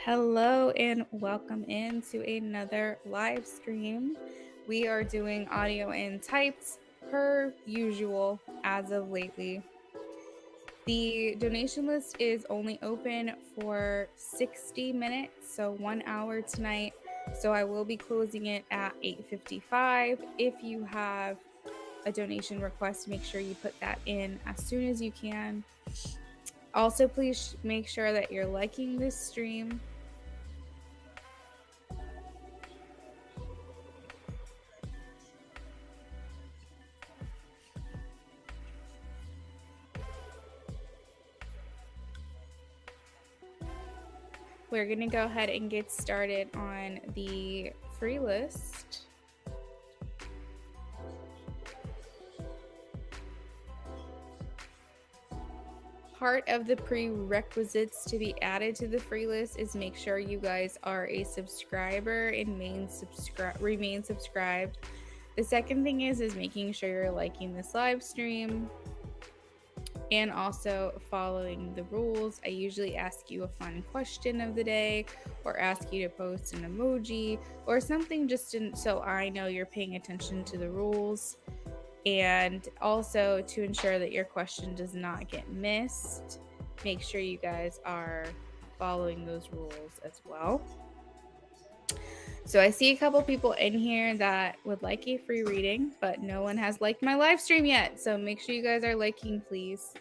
Hello and welcome into another live stream. We are doing audio and types per usual as of lately. The donation list is only open for 60 minutes, so 1 hour tonight. So I will be closing it at 8:55. If you have a donation request, make sure you put that in as soon as you can. Also, please make sure that you're liking this stream. We're going to go ahead and get started on the free list. Part of the prerequisites to be added to the free list is make sure you guys are a subscriber and remain subscribed. The second thing is making sure you're liking this live stream and also following the rules. I usually ask you a fun question of the day or ask you to post an emoji or something just so I know you're paying attention to the rules, and also to ensure that your question does not get missed. Make sure you guys are following those rules as well. So I see a couple people in here that would like a free reading, but no one has liked my live stream yet. So make sure you guys are liking, please.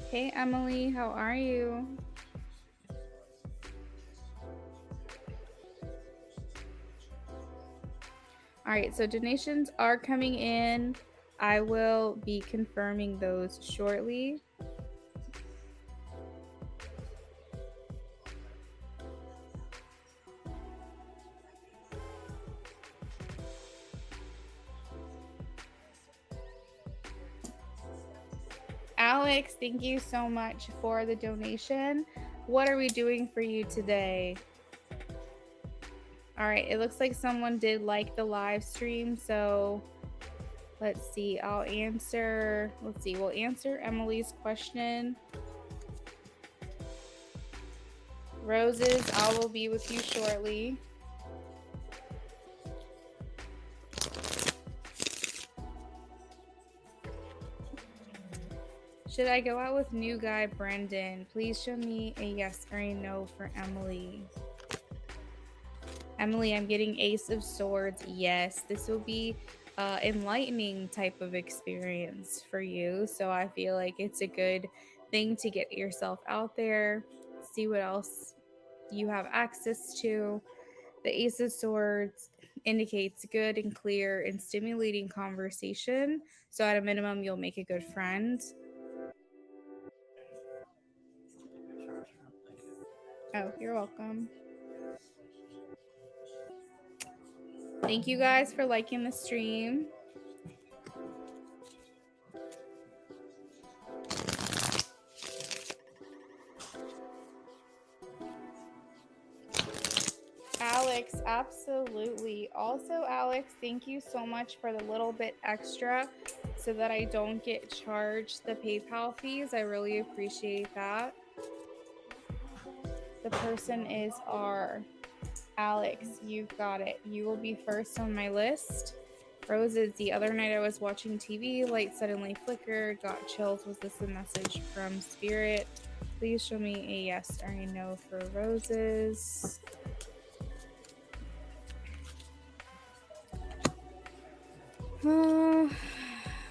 Hey, Emily, how are you? All right, so donations are coming in. I will be confirming those shortly. Alex, thank you so much for the donation. What are we doing for you today? All right, it looks like someone did like the live stream, so let's see. We'll answer Emily's question. Roses, I will be with you shortly. Should I go out with new guy Brendan? Please show me a yes or a no for Emily. Emily, I'm getting Ace of Swords. Yes, this will be enlightening type of experience for you. So I feel like it's a good thing to get yourself out there, see what else you have access to. The Ace of Swords indicates good and clear and stimulating conversation. So at a minimum, you'll make a good friend. Oh, you're welcome. Thank you guys for liking the stream. Alex, absolutely. Also, Alex, thank you so much for the little bit extra so that I don't get charged the PayPal fees. I really appreciate that. The person is R. Alex, you've got it. You will be first on my list. Roses, the other night I was watching TV, light suddenly flickered, got chills. Was this a message from Spirit? Please show me a yes or a no for Roses.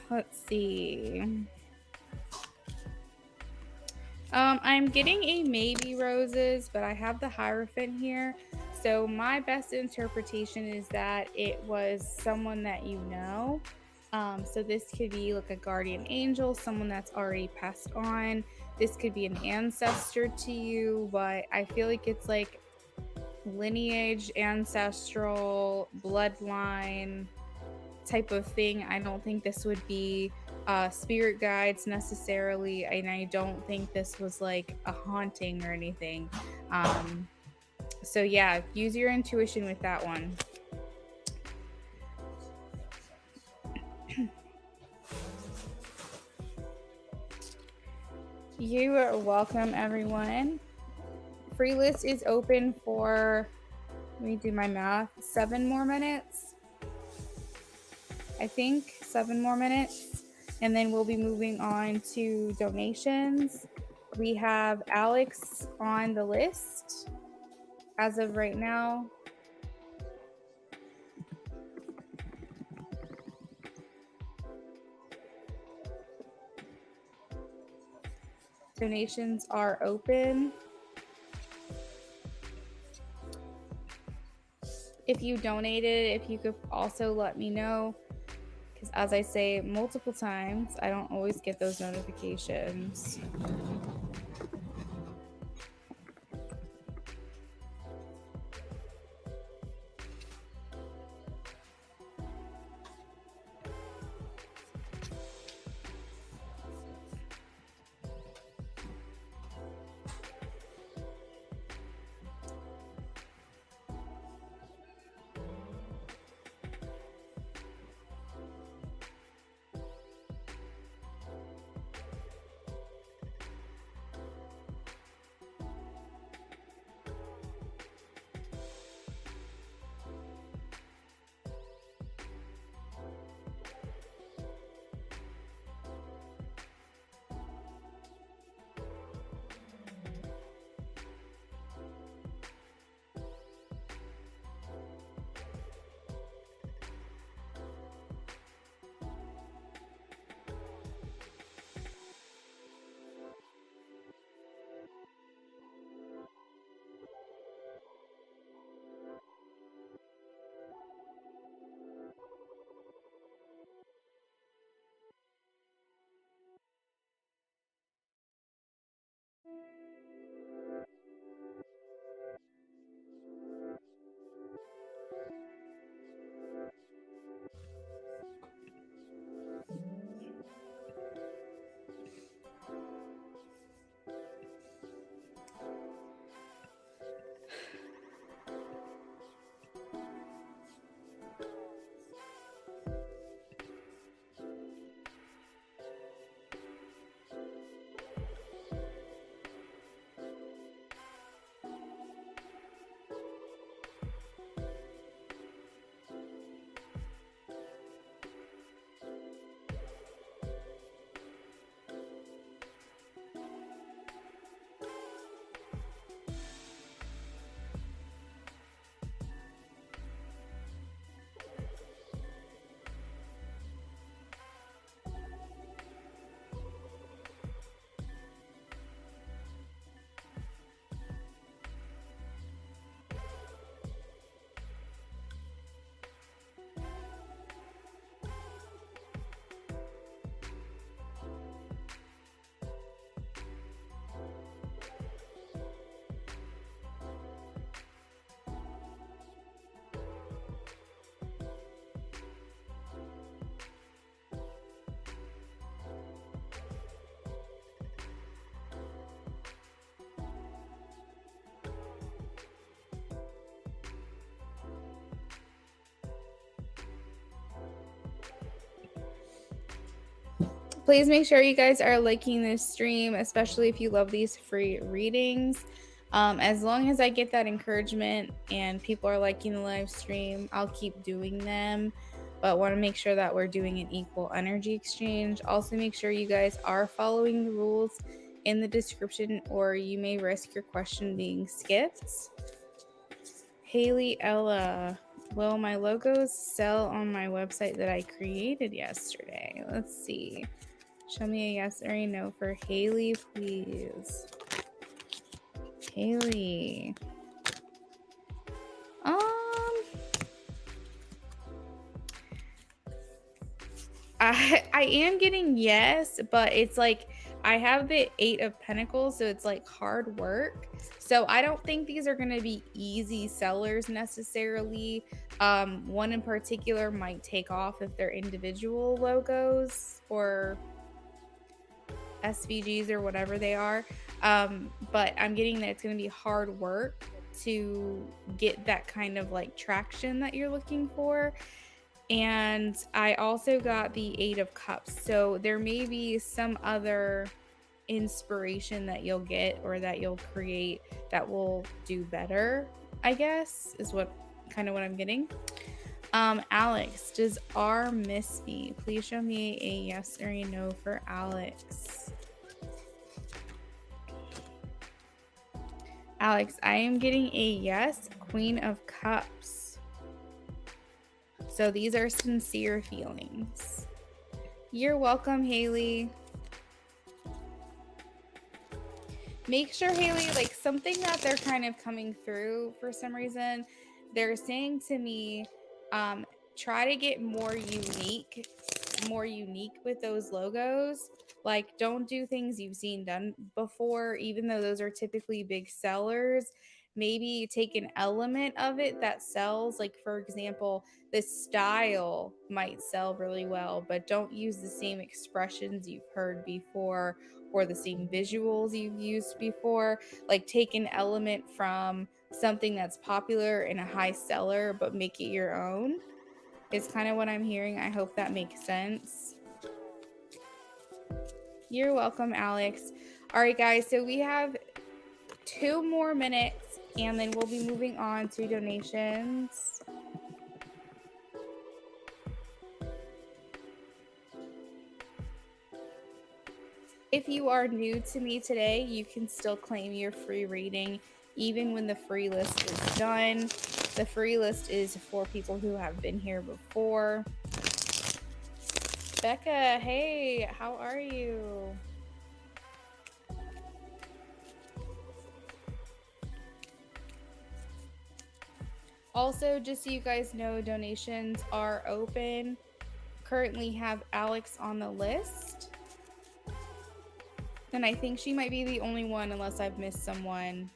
Let's see. I'm getting a maybe Roses, but I have the Hierophant here. So my best interpretation is that it was someone that you know. So this could be like a guardian angel, someone that's already passed on. This could be an ancestor to you, but I feel like it's like lineage, ancestral, bloodline type of thing. I don't think this would be spirit guides necessarily, and I don't think this was like a haunting or anything. So yeah, use your intuition with that one. You are welcome, everyone. Free list is open for, let me do my math, 7 more minutes. I think 7 more minutes. And then we'll be moving on to donations. We have Alex on the list as of right now. Donations are open. If you donated, if you could also let me know, because as I say multiple times, I don't always get those notifications. Please make sure you guys are liking this stream, especially if you love these free readings. As long as I get that encouragement and people are liking the live stream, I'll keep doing them. But want to make sure that we're doing an equal energy exchange. Also, make sure you guys are following the rules in the description, or you may risk your question being skipped. Haley Ella, will my logos sell on my website that I created yesterday? Let's see. Show me a yes or a no for Haley, please. Haley. I am getting yes, but it's like I have the 8 of Pentacles, so it's like hard work. So I don't think these are going to be easy sellers necessarily. One in particular might take off if they're individual logos or SVGs or whatever they are. But I'm getting that it's going to be hard work to get that kind of like traction that you're looking for. And I also got the Eight of Cups. So there may be some other inspiration that you'll get or that you'll create that will do better, I guess, is what I'm getting. Alex, does R miss me? Please show me a yes or a no for Alex. Alex, I am getting a yes, Queen of Cups. So these are sincere feelings. You're welcome, Haley. Make sure, Haley, like something that they're kind of coming through for some reason, they're saying to me, try to get more unique with those logos. Like, don't do things you've seen done before, even though those are typically big sellers. Maybe take an element of it that sells. Like, for example, this style might sell really well, but don't use the same expressions you've heard before or the same visuals you've used before. Like, take an element from something that's popular and a high seller, but make it your own, is kind of what I'm hearing. I hope that makes sense. You're welcome, Alex. All right, guys, so we have 2 more minutes and then we'll be moving on to donations. If you are new to me today, you can still claim your free reading even when the free list is done. The free list is for people who have been here before. Becca, hey, how are you? Also, just so you guys know, donations are open. Currently have Alex on the list. And I think she might be the only one unless I've missed someone.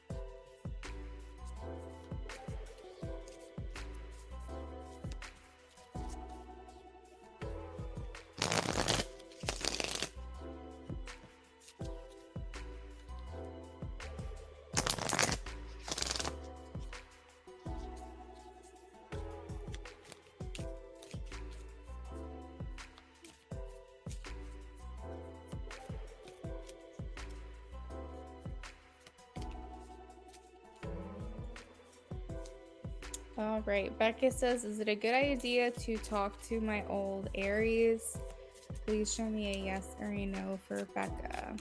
All right, Becca says, is it a good idea to talk to my old Aries? Please show me a yes or a no for Becca.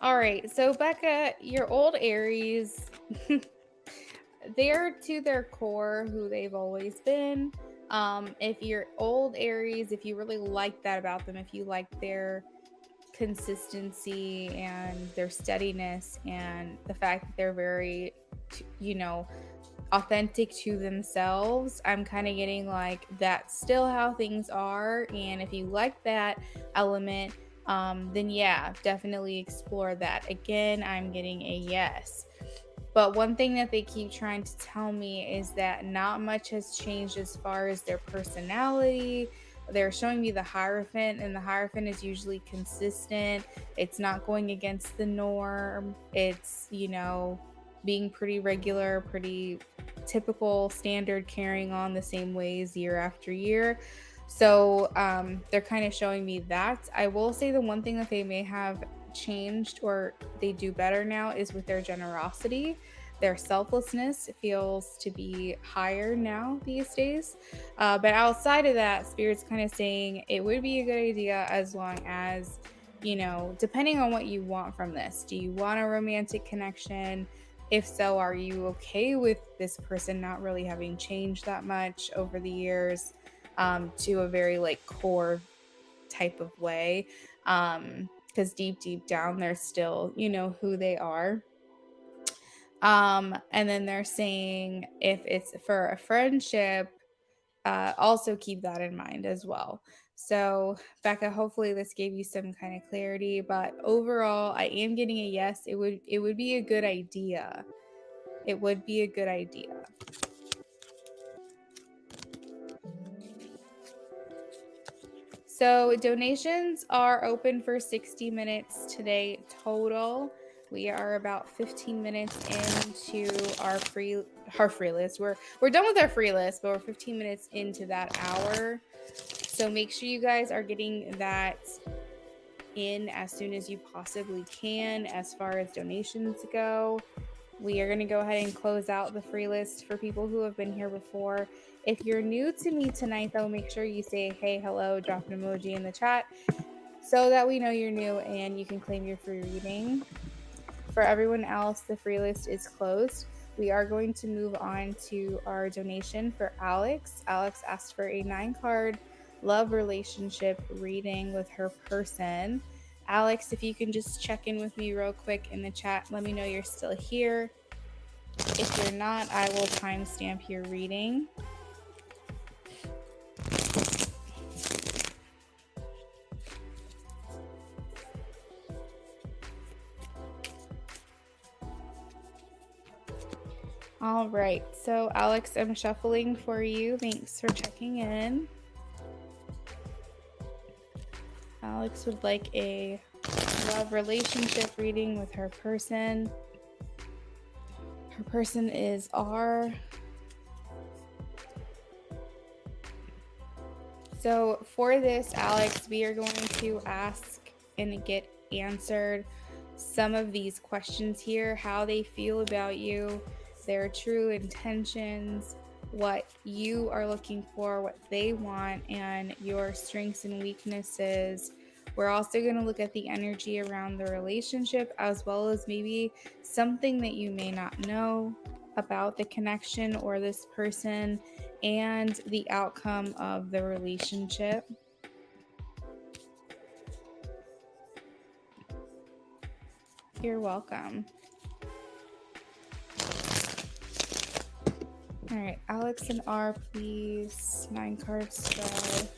All right, so Becca, your old Aries, they're to their core who they've always been. If you're old Aries, if you really like that about them, if you like their consistency and their steadiness and the fact that they're very, authentic to themselves, I'm kind of getting like that's still how things are. And if you like that element, then yeah, definitely explore that. Again, I'm getting a yes. But one thing that they keep trying to tell me is that not much has changed as far as their personality. They're showing me the Hierophant, and the Hierophant is usually consistent. It's not going against the norm. It's, being pretty regular, pretty typical, standard, carrying on the same ways year after year. So they're kind of showing me that. I will say the one thing that they may have changed or they do better now is with their generosity. Their selflessness feels to be higher now these days. But outside of that, Spirit's kind of saying it would be a good idea as long as, depending on what you want from this. Do you want a romantic connection? If so, are you okay with this person not really having changed that much over the years to a very like core type of way? Because deep down, they're still, who they are. And then they're saying if it's for a friendship, also keep that in mind as well. So, Becca, hopefully this gave you some kind of clarity. But overall, I am getting a yes. It would be a good idea. It would be a good idea. So donations are open for 60 minutes today total. We are about 15 minutes into our free list. We're done with our free list, but we're 15 minutes into that hour. So make sure you guys are getting that in as soon as you possibly can as far as donations go. We are going to go ahead and close out the free list for people who have been here before. If you're new to me tonight, though, make sure you say hey, hello, drop an emoji in the chat so that we know you're new and you can claim your free reading. For everyone else, the free list is closed. We are going to move on to our donation for Alex. Alex asked for a 9-card love relationship reading with her person. Alex, if you can just check in with me real quick in the chat, let me know you're still here. If you're not, I will timestamp your reading. All right, so Alex, I'm shuffling for you. Thanks for checking in. Alex would like a love relationship reading with her person. Her person is R. So for this, Alex, we are going to ask and get answered some of these questions here: how they feel about you, their true intentions, what you are looking for, what they want, and your strengths and weaknesses. We're also going to look at the energy around the relationship, as well as maybe something that you may not know about the connection or this person and the outcome of the relationship. You're welcome. All right, Alex and R, please. 9 cards spread.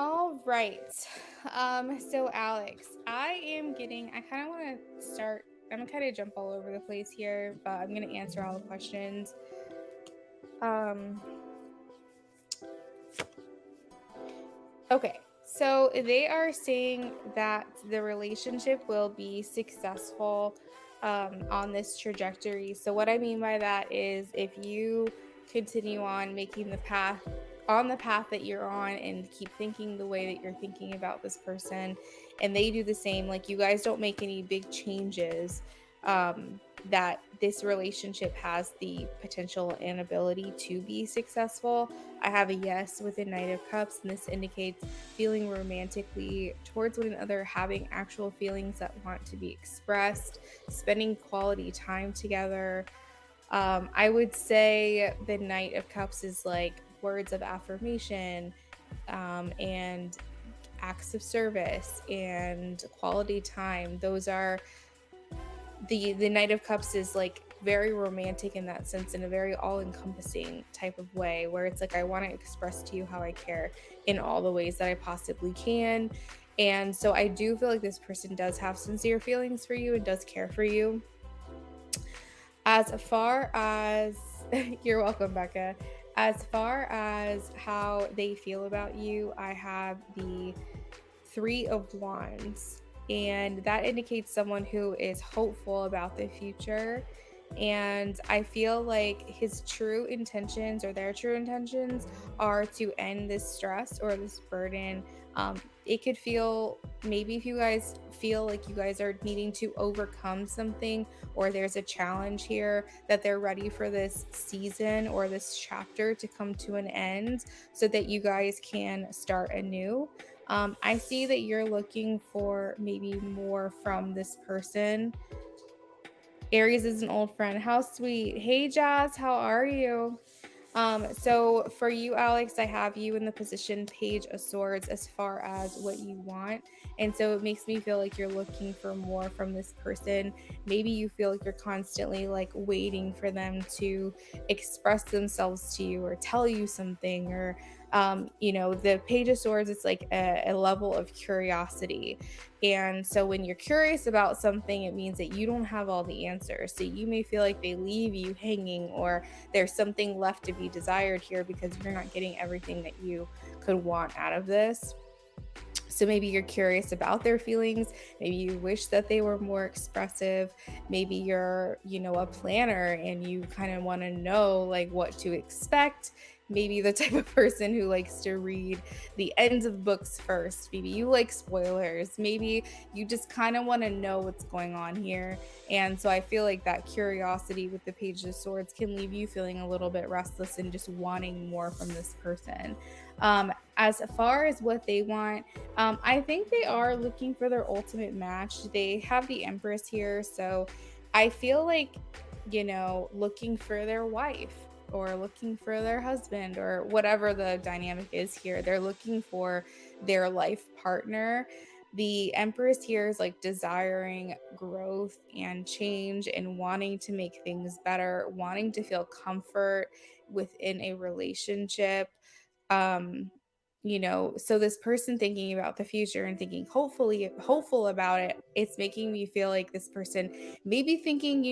All right. So Alex, I kind of want to start, I'm gonna kind of jump all over the place here, but I'm gonna answer all the questions. Okay, so they are saying that the relationship will be successful on this trajectory. So what I mean by that is if you continue on making the path that you're on and keep thinking the way that you're thinking about this person, and they do the same, like you guys don't make any big changes, that this relationship has the potential and ability to be successful. I have a yes with the Knight of Cups, and this indicates feeling romantically towards one another, having actual feelings that want to be expressed, spending quality time together. I would say the Knight of Cups is like words of affirmation, and acts of service and quality time. Those are the Knight of Cups is like very romantic in that sense, in a very all-encompassing type of way, where it's like I want to express to you how I care in all the ways that I possibly can. And so I do feel like this person does have sincere feelings for you and does care for you. As far as you're welcome, Becca. As far as how they feel about you, I have the Three of Wands, and that indicates someone who is hopeful about the future. And I feel like his true intentions, or their true intentions, are to end this stress or this burden. It could feel, maybe if you guys feel like you guys are needing to overcome something, or there's a challenge here, that they're ready for this season or this chapter to come to an end so that you guys can start anew. I see that you're looking for maybe more from this person. Aries is an old friend. How sweet. Hey, Jazz, how are you? So for you, Alex, I have you in the position Page of Swords as far as what you want. And so it makes me feel like you're looking for more from this person. Maybe you feel like you're constantly like waiting for them to express themselves to you or tell you something, or the Page of Swords, it's like a level of curiosity. And so when you're curious about something, it means that you don't have all the answers. So you may feel like they leave you hanging, or there's something left to be desired here because you're not getting everything that you could want out of this. So maybe you're curious about their feelings. Maybe you wish that they were more expressive. Maybe you're, a planner and you kind of want to know like what to expect. Maybe the type of person who likes to read the ends of books first. Maybe you like spoilers. Maybe you just kind of want to know what's going on here. And so I feel like that curiosity with the Page of Swords can leave you feeling a little bit restless and just wanting more from this person. As far as what they want, I think they are looking for their ultimate match. They have the Empress here. So I feel like, looking for their wife or looking for their husband or whatever the dynamic is here. They're looking for their life partner. The Empress here is like desiring growth and change and wanting to make things better, wanting to feel comfort within a relationship. um so this person thinking about the future and thinking hopeful about it, it's making me feel like this person may be thinking,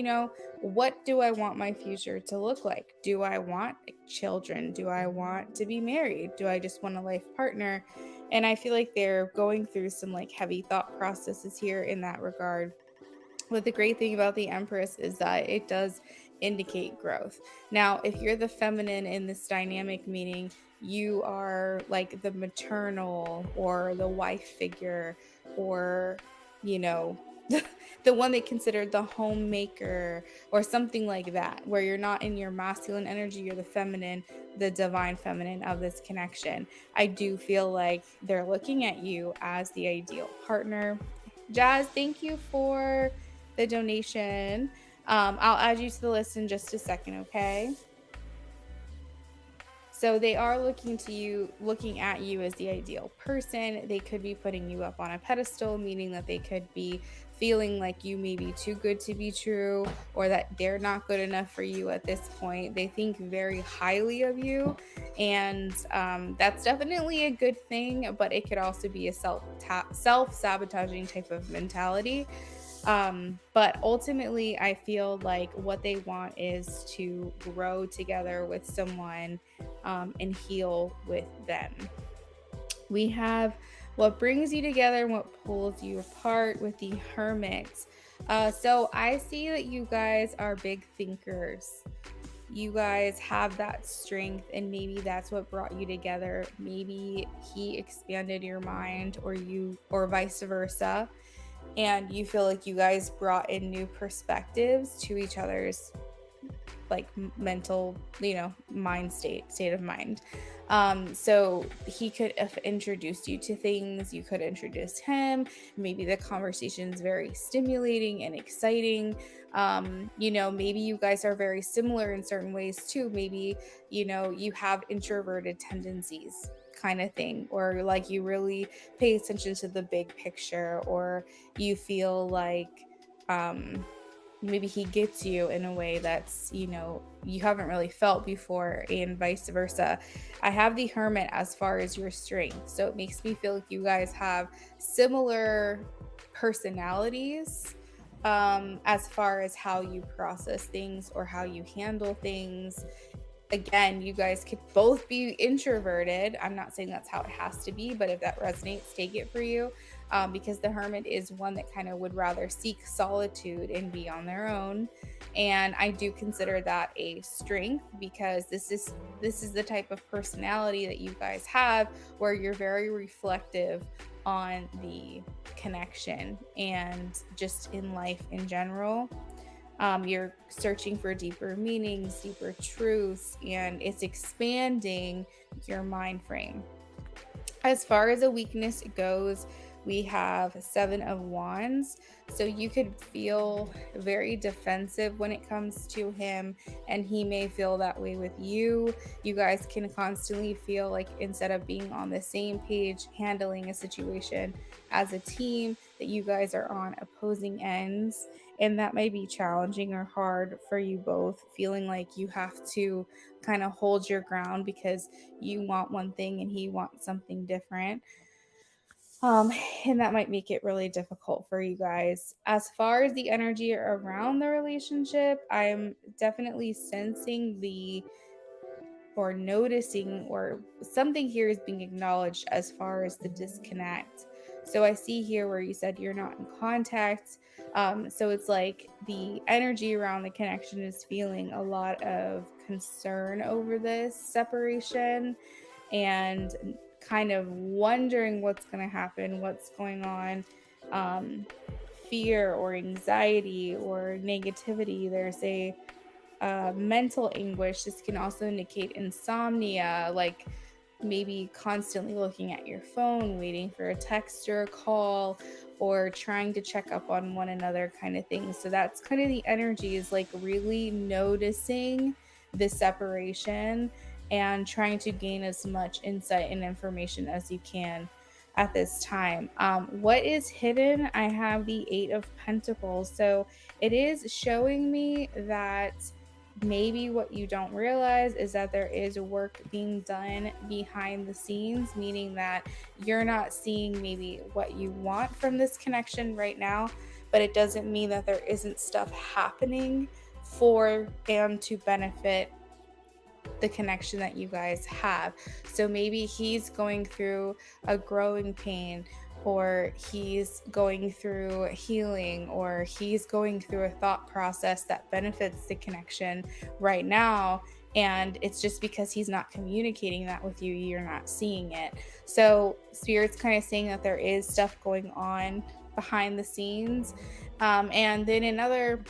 what do I want my future to look like? Do I want children? Do I want to be married? Do I just want a life partner? And I feel like they're going through some like heavy thought processes here in that regard. But the great thing about the Empress is that it does indicate growth. Now, if you're the feminine in this dynamic, meaning you are like the maternal or the wife figure, or, you know, the one they considered the homemaker or something like that, where you're not in your masculine energy, you're the feminine, the divine feminine of this connection. I do feel like they're looking at you as the ideal partner. Jazz, thank you for the donation. I'll add you to the list in just a second, okay? So they are looking at you as the ideal person. They could be putting you up on a pedestal, meaning that they could be feeling like you may be too good to be true, or that they're not good enough for you at this point. They think very highly of you, and that's definitely a good thing, but it could also be a self-sabotaging type of mentality. But ultimately, I feel like what they want is to grow together with someone, and heal with them. We have what brings you together and what pulls you apart with the Hermit. So I see that you guys are big thinkers. You guys have that strength, and maybe that's what brought you together. Maybe he expanded your mind, or vice versa, and you feel like you guys brought in new perspectives to each other's like mental, mind state of mind. So he could have introduced you to things, you could introduce him. Maybe the conversation is very stimulating and exciting. Maybe you guys are very similar in certain ways too. Maybe you have introverted tendencies, kind of thing, or like you really pay attention to the big picture, or you feel like maybe he gets you in a way that's you haven't really felt before, and vice versa. I have the Hermit as far as your strength, so it makes me feel like you guys have similar personalities, as far as how you process things or how you handle things. Again, you guys could both be introverted. I'm not saying that's how it has to be, but if that resonates, take it for you. Because the hermit is one that kind of would rather seek solitude and be on their own. And I do consider that a strength, because this is the type of personality that you guys have, where you're very reflective on the connection and just in life in general. You're searching for deeper meanings, deeper truths, and it's expanding your mind frame. As far as a weakness goes, we have Seven of Wands. So you could feel very defensive when it comes to him, and he may feel that way with you. You guys can constantly feel like, instead of being on the same page, handling a situation as a team, that you guys are on opposing ends. And that may be challenging or hard for you both, feeling like you have to kind of hold your ground because you want one thing and he wants something different. Um, and that might make it really difficult for you guys. As far as the energy around the relationship, I'm definitely sensing or noticing, or something here is being acknowledged as far as the disconnect. So I see here where you said you're not in contact. So it's like the energy around the connection is feeling a lot of concern over this separation, and kind of wondering what's going to happen, what's going on. Fear or anxiety or negativity. There's a mental anguish. This can also indicate insomnia, like maybe constantly looking at your phone, waiting for a text or a call, or trying to check up on one another, kind of thing. So that's kind of the energy, is like really noticing the separation and trying to gain as much insight and information as you can at this time. What is hidden? I have the Eight of Pentacles. So it is showing me that maybe what you don't realize is that there is work being done behind the scenes, meaning that you're not seeing maybe what you want from this connection right now, but it doesn't mean that there isn't stuff happening for and to benefit the connection that you guys have. So maybe he's going through a growing pain, or he's going through healing, or he's going through a thought process that benefits the connection right now. And it's just because he's not communicating that with you, you're not seeing it. So Spirit's kind of saying that there is stuff going on behind the scenes. And then another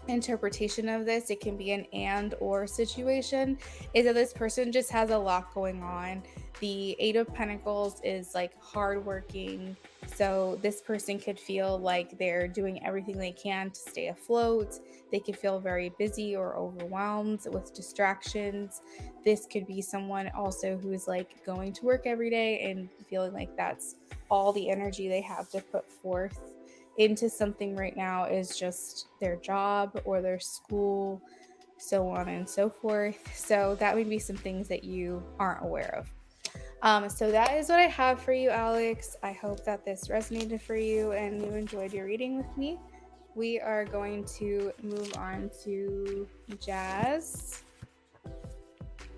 interpretation of this, it can be an and or situation, is that this person just has a lot going on. The Eight of Pentacles is like hardworking, so this person could feel like they're doing everything they can to stay afloat. They could feel very busy or overwhelmed with distractions. This could be someone also who's like going to work every day and feeling like that's all the energy they have to put forth into something right now, is just their job or their school, so on and so forth. So that would be some things that you aren't aware of. So that is what I have for you, Alex. I hope that this resonated for you and you enjoyed your reading with me. We are going to move on to Jazz.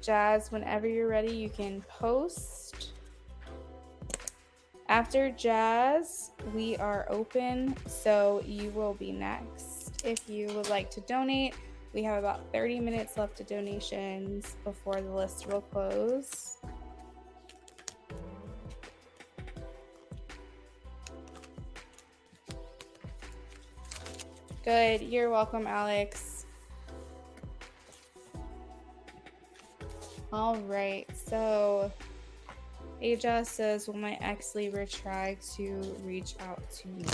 Jazz, whenever you're ready, you can post. After Jazz, we are open, so you will be next. If you would like to donate, we have about 30 minutes left of donations before the list will close. Good. You're welcome, Alex. All right. So Aja says, will my ex Libra try to reach out to me?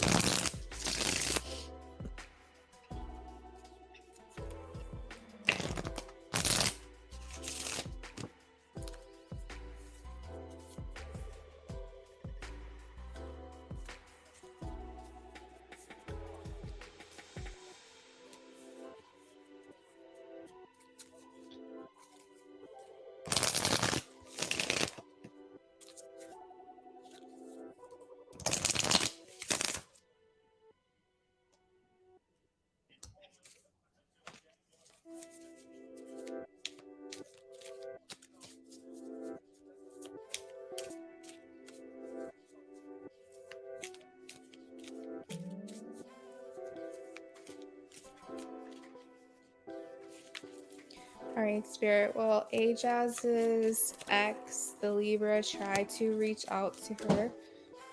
All right, Spirit. Well, Ajaz's ex, the Libra, tried to reach out to her.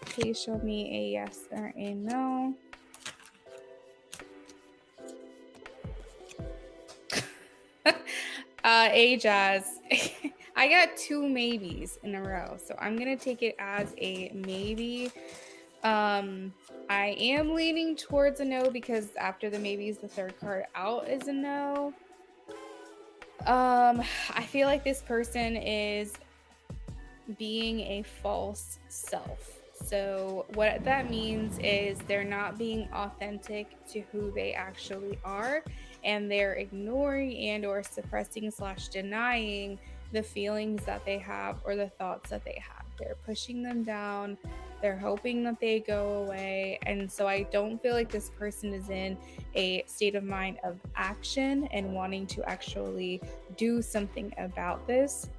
Please show me a yes or a no. Ajaz. I got 2 maybes in a row, so I'm gonna take it as a maybe. I am leaning towards a no because after the maybes, the third card out is a no. I feel like this person is being a false self. So what that means is they're not being authentic to who they actually are, and they're ignoring and or suppressing / denying the feelings that they have or the thoughts that they have. They're pushing them down. They're hoping that they go away. And so I don't feel like this person is in a state of mind of action and wanting to actually do something about this.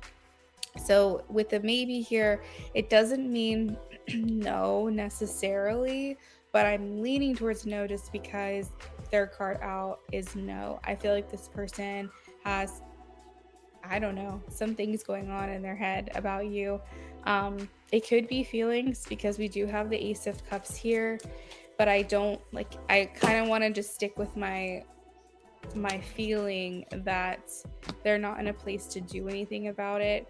So with the maybe here, it doesn't mean no necessarily, but I'm leaning towards no just because their card out is no. I feel like this person has, I don't know, some things going on in their head about you. It could be feelings because we do have the Ace of Cups here, but I don't like, I kind of want to just stick with my feeling that they're not in a place to do anything about it.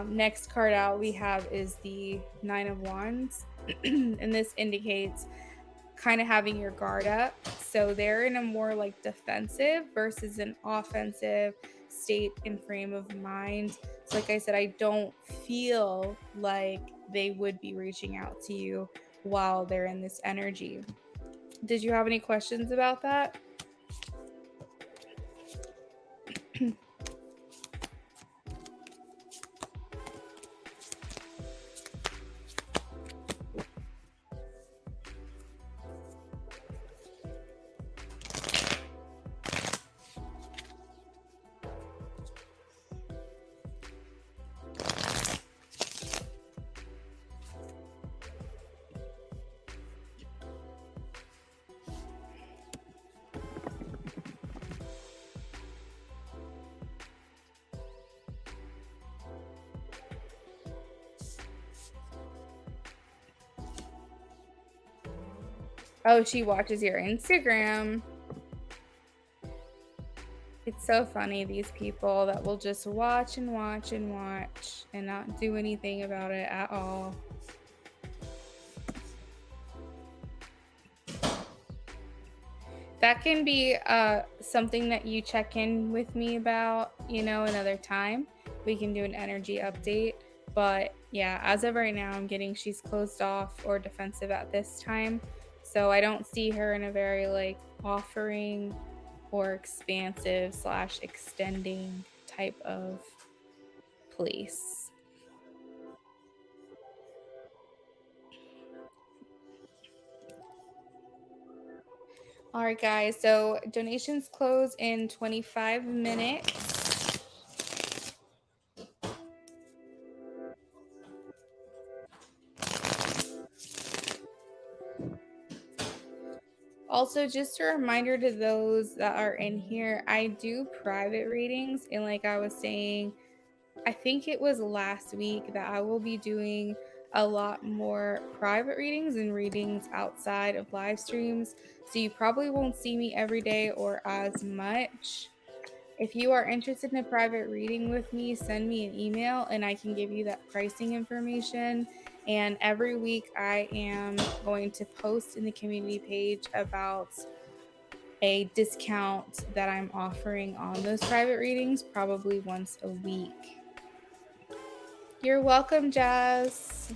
Next card out we have is the Nine of Wands, and this indicates kind of having your guard up. So they're in a more like defensive versus an offensive state and frame of mind. So like I said, I don't feel like they would be reaching out to you while they're in this energy. Did you have any questions about that? Oh, she watches your Instagram. It's so funny, these people that will just watch and watch and watch and not do anything about it at all. That can be something that you check in with me about, another time. We can do an energy update. But yeah, as of right now, I'm getting she's closed off or defensive at this time. So I don't see her in a very like offering or expansive / extending type of place. All right, guys. So donations close in 25 minutes. Also, just a reminder to those that are in here, I do private readings. And like I was saying, I think it was last week that I will be doing a lot more private readings and readings outside of live streams. So you probably won't see me every day or as much. If you are interested in a private reading with me, send me an email and I can give you that pricing information. And every week I am going to post in the community page about a discount that I'm offering on those private readings, probably once a week. You're welcome, Jazz.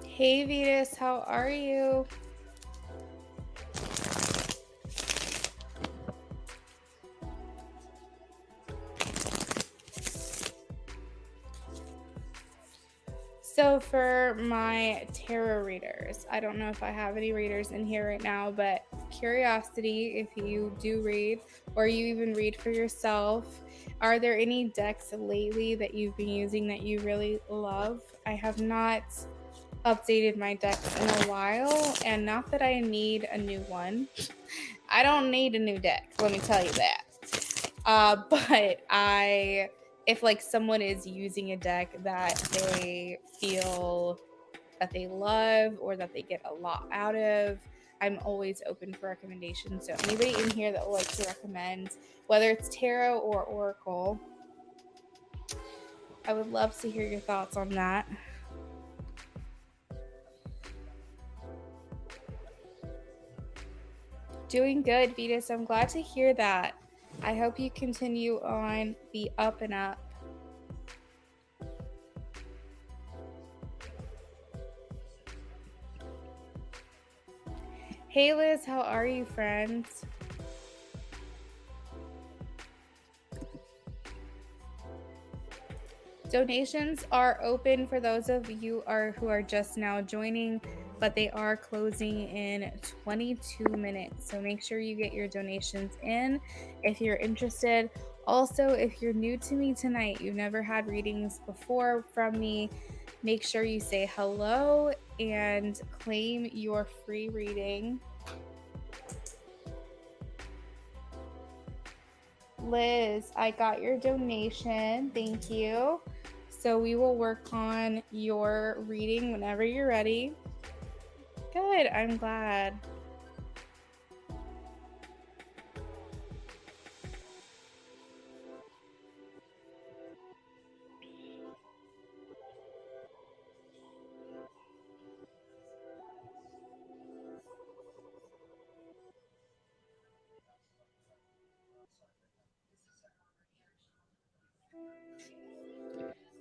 Hey, Vetus, how are you? So for my tarot readers, I don't know if I have any readers in here right now, but curiosity, if you do read or you even read for yourself, are there any decks lately that you've been using that you really love? I have not updated my decks in a while, and not that I need a new one. I don't need a new deck, let me tell you that. But if like someone is using a deck that they feel that they love or that they get a lot out of, I'm always open for recommendations. So anybody in here that would like to recommend, whether it's tarot or oracle, I would love to hear your thoughts on that. Doing good, Vetus. I'm glad to hear that. I hope you continue on the up and up. Hey Liz, how are you, friends? Donations are open for those of you who are just now joining, but they are closing in 22 minutes. So make sure you get your donations in if you're interested. Also, if you're new to me tonight, you've never had readings before from me, make sure you say hello and claim your free reading. Liz, I got your donation. Thank you. So we will work on your reading whenever you're ready. Good, I'm glad.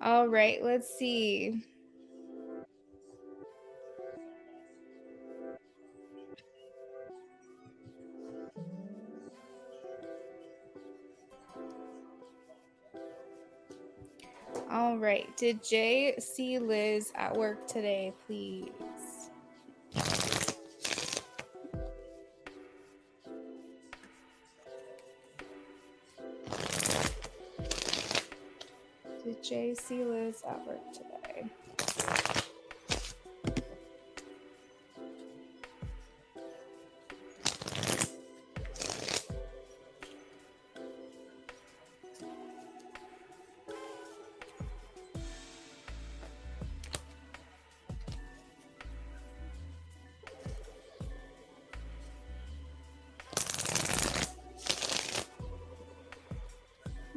All right, let's see. All right, did Jay see Liz at work today, please? Did Jay see Liz at work today?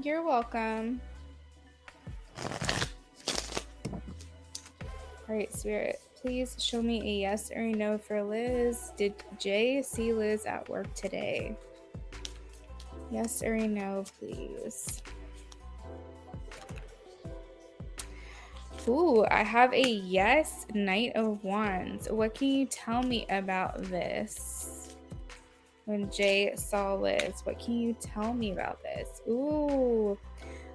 You're welcome. All right, Spirit, please show me a yes or a no for Liz. Did Jay see Liz at work today? Yes or a no, please. Ooh, I have a yes, Knight of Wands. What can you tell me about this? When Jay saw Liz, what can you tell me about this? Ooh.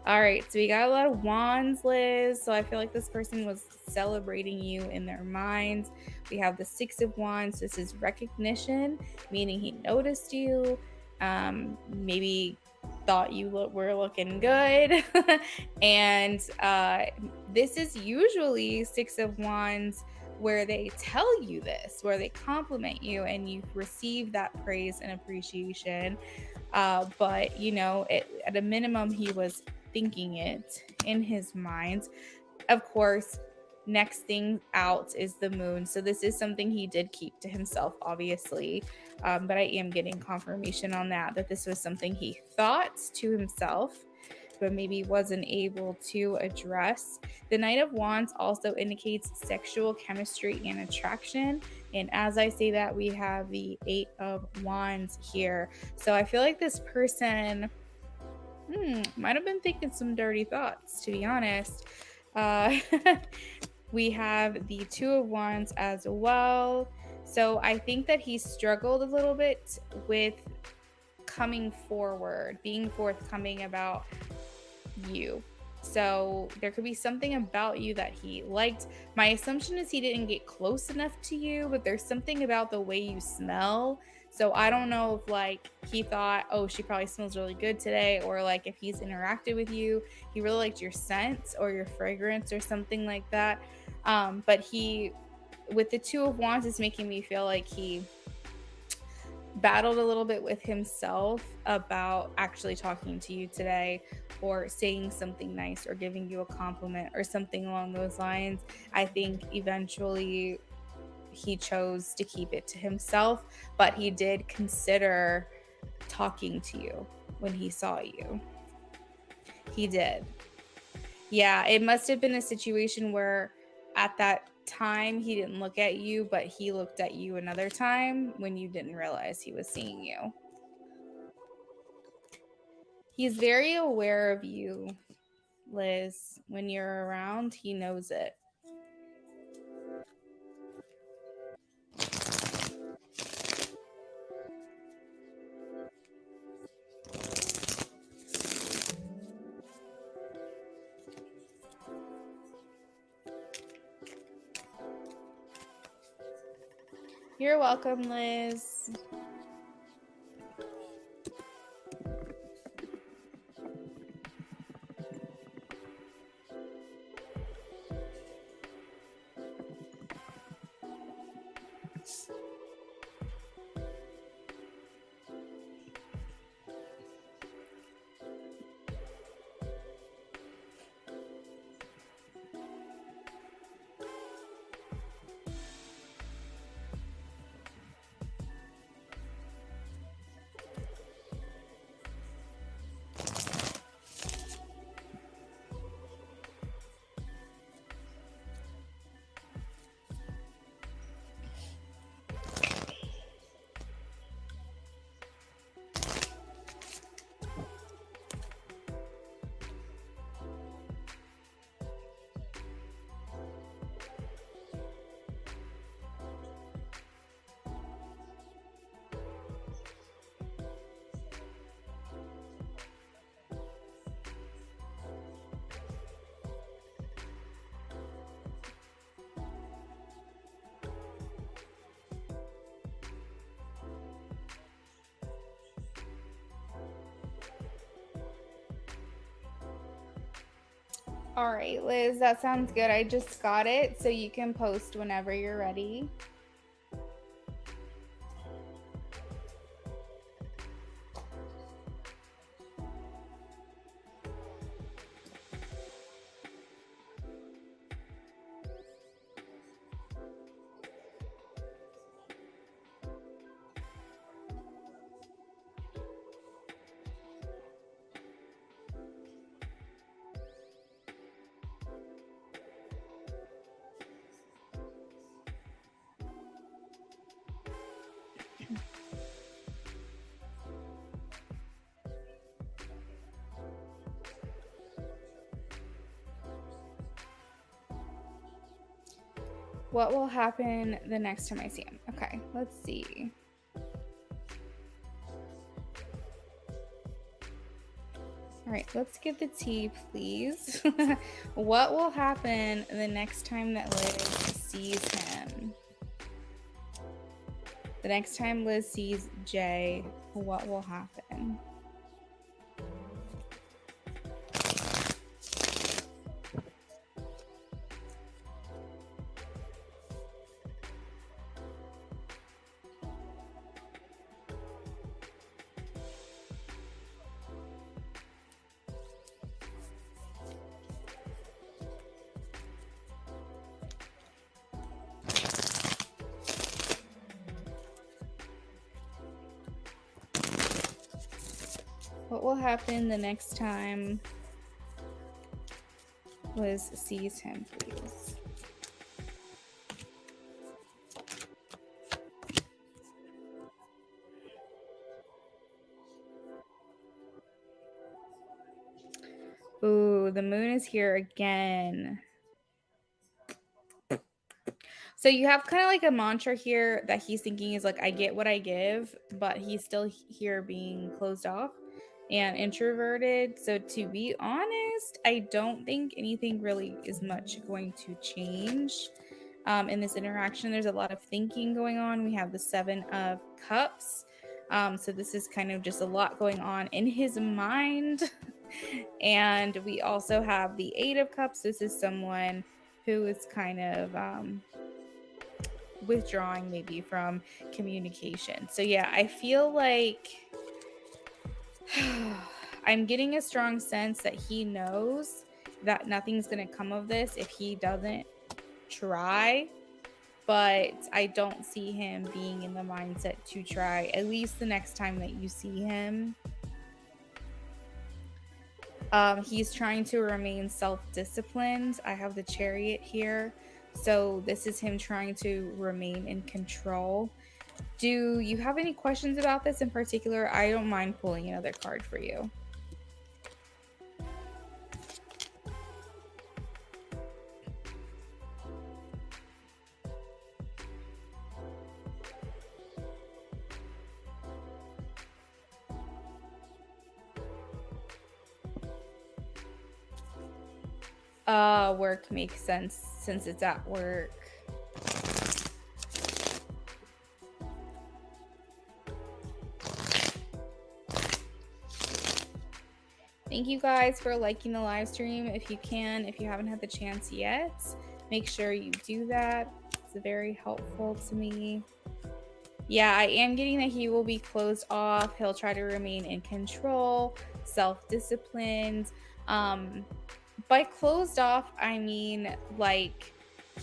All right, so we got a lot of wands, Liz. So I feel like this person was celebrating you in their minds. We have the Six of Wands. This is recognition, meaning he noticed you. Maybe thought you were looking good. And this is usually Six of Wands where they tell you this, where they compliment you and you receive that praise and appreciation. But, you know, at a minimum, he was thinking it in his mind. Of course, next thing out is the moon. So this is something he did keep to himself, obviously. But I am getting confirmation on that this was something he thought to himself, but maybe wasn't able to address. The Knight of Wands also indicates sexual chemistry and attraction. And as I say that, we have the Eight of Wands here. So I feel like this person might have been thinking some dirty thoughts, to be honest. We have the Two of Wands as well. So I think that he struggled a little bit with coming forward, being forthcoming about you. So there could be something about you that he liked. My assumption is he didn't get close enough to you, but there's something about the way you smell. So I don't know if like he thought, oh, she probably smells really good today, or like if he's interacted with you, he really liked your scent or your fragrance or something like that. But he, with the Two of Wands, is making me feel like he battled a little bit with himself about actually talking to you today or saying something nice or giving you a compliment or something along those lines. I think eventually he chose to keep it to himself, but he did consider talking to you when he saw you. He did. Yeah, it must have been a situation where at that time he didn't look at you, but he looked at you another time when you didn't realize he was seeing you. He's very aware of you, Liz. When you're around, he knows it. You're welcome, Liz. All right, Liz, that sounds good. I just got it, so you can post whenever you're ready. What will happen the next time I see him? Okay, let's see. All right, let's get the tea, please. What will happen the next time that Liz sees him? The next time Liz sees Jay, what will happen? What will happen the next time Liz sees him, please? Ooh, the moon is here again. So you have kind of like a mantra here that he's thinking is like, I get what I give, but he's still here being closed off. and introverted. So to be honest, I don't think anything really is much going to change in this interaction. There's a lot of thinking going on. We have the 7 of Cups. So this is kind of just a lot going on in his mind. And we also have the 8 of Cups. This is someone who is kind of withdrawing maybe from communication. So yeah, I feel like I'm getting a strong sense that he knows that nothing's going to come of this if he doesn't try, but I don't see him being in the mindset to try, at least the next time that you see him. He's trying to remain self-disciplined. I have the Chariot here. So this is him trying to remain in control. Do you have any questions about this in particular? I don't mind pulling another card for you. Work makes sense since it's at work. Thank you guys for liking the live stream. If you can, if you haven't had the chance yet, make sure you do that. It's very helpful to me. Yeah, I am getting that he will be closed off. He'll try to remain in control, self-disciplined. By closed off, I mean like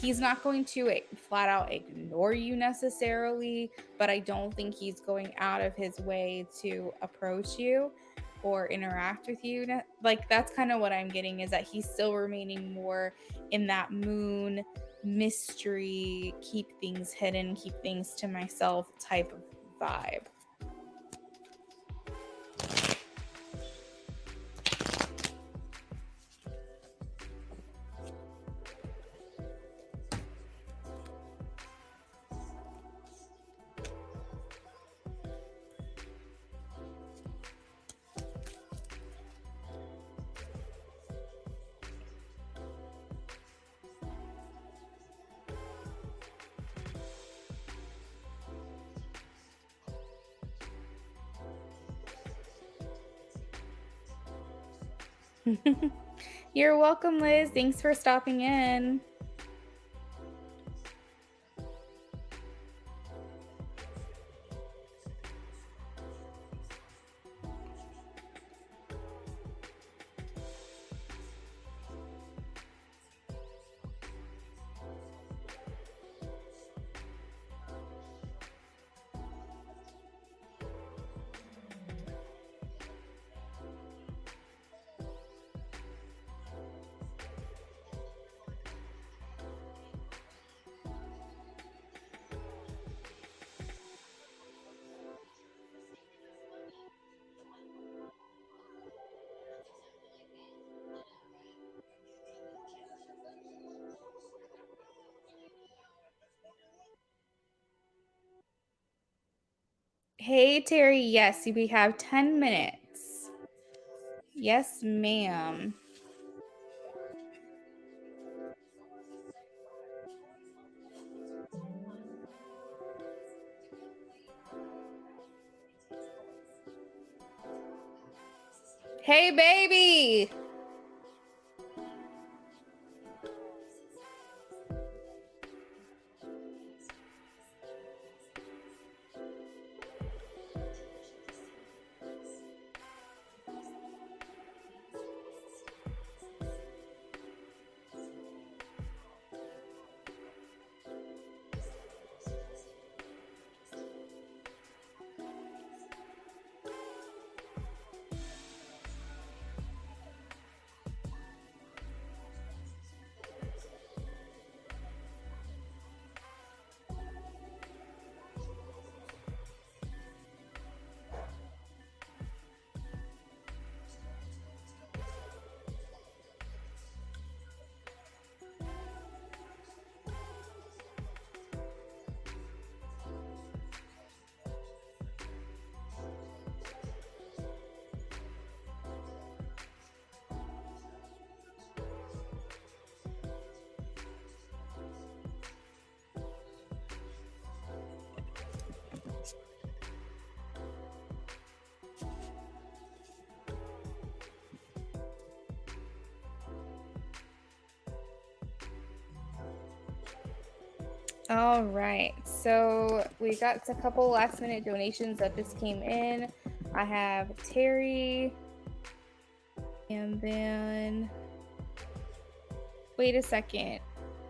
he's not going to flat out ignore you necessarily, but I don't think he's going out of his way to approach you or interact with you. Like that's kind of what I'm getting, is that he's still remaining more in that moon mystery, keep things hidden, keep things to myself type of vibe. You're welcome, Liz. Thanks for stopping in. Hey, Terry. Yes, we have 10 minutes. Yes, ma'am. Hey, baby. All right, so we got a couple last minute donations that just came in. I have Terry, and then wait a second,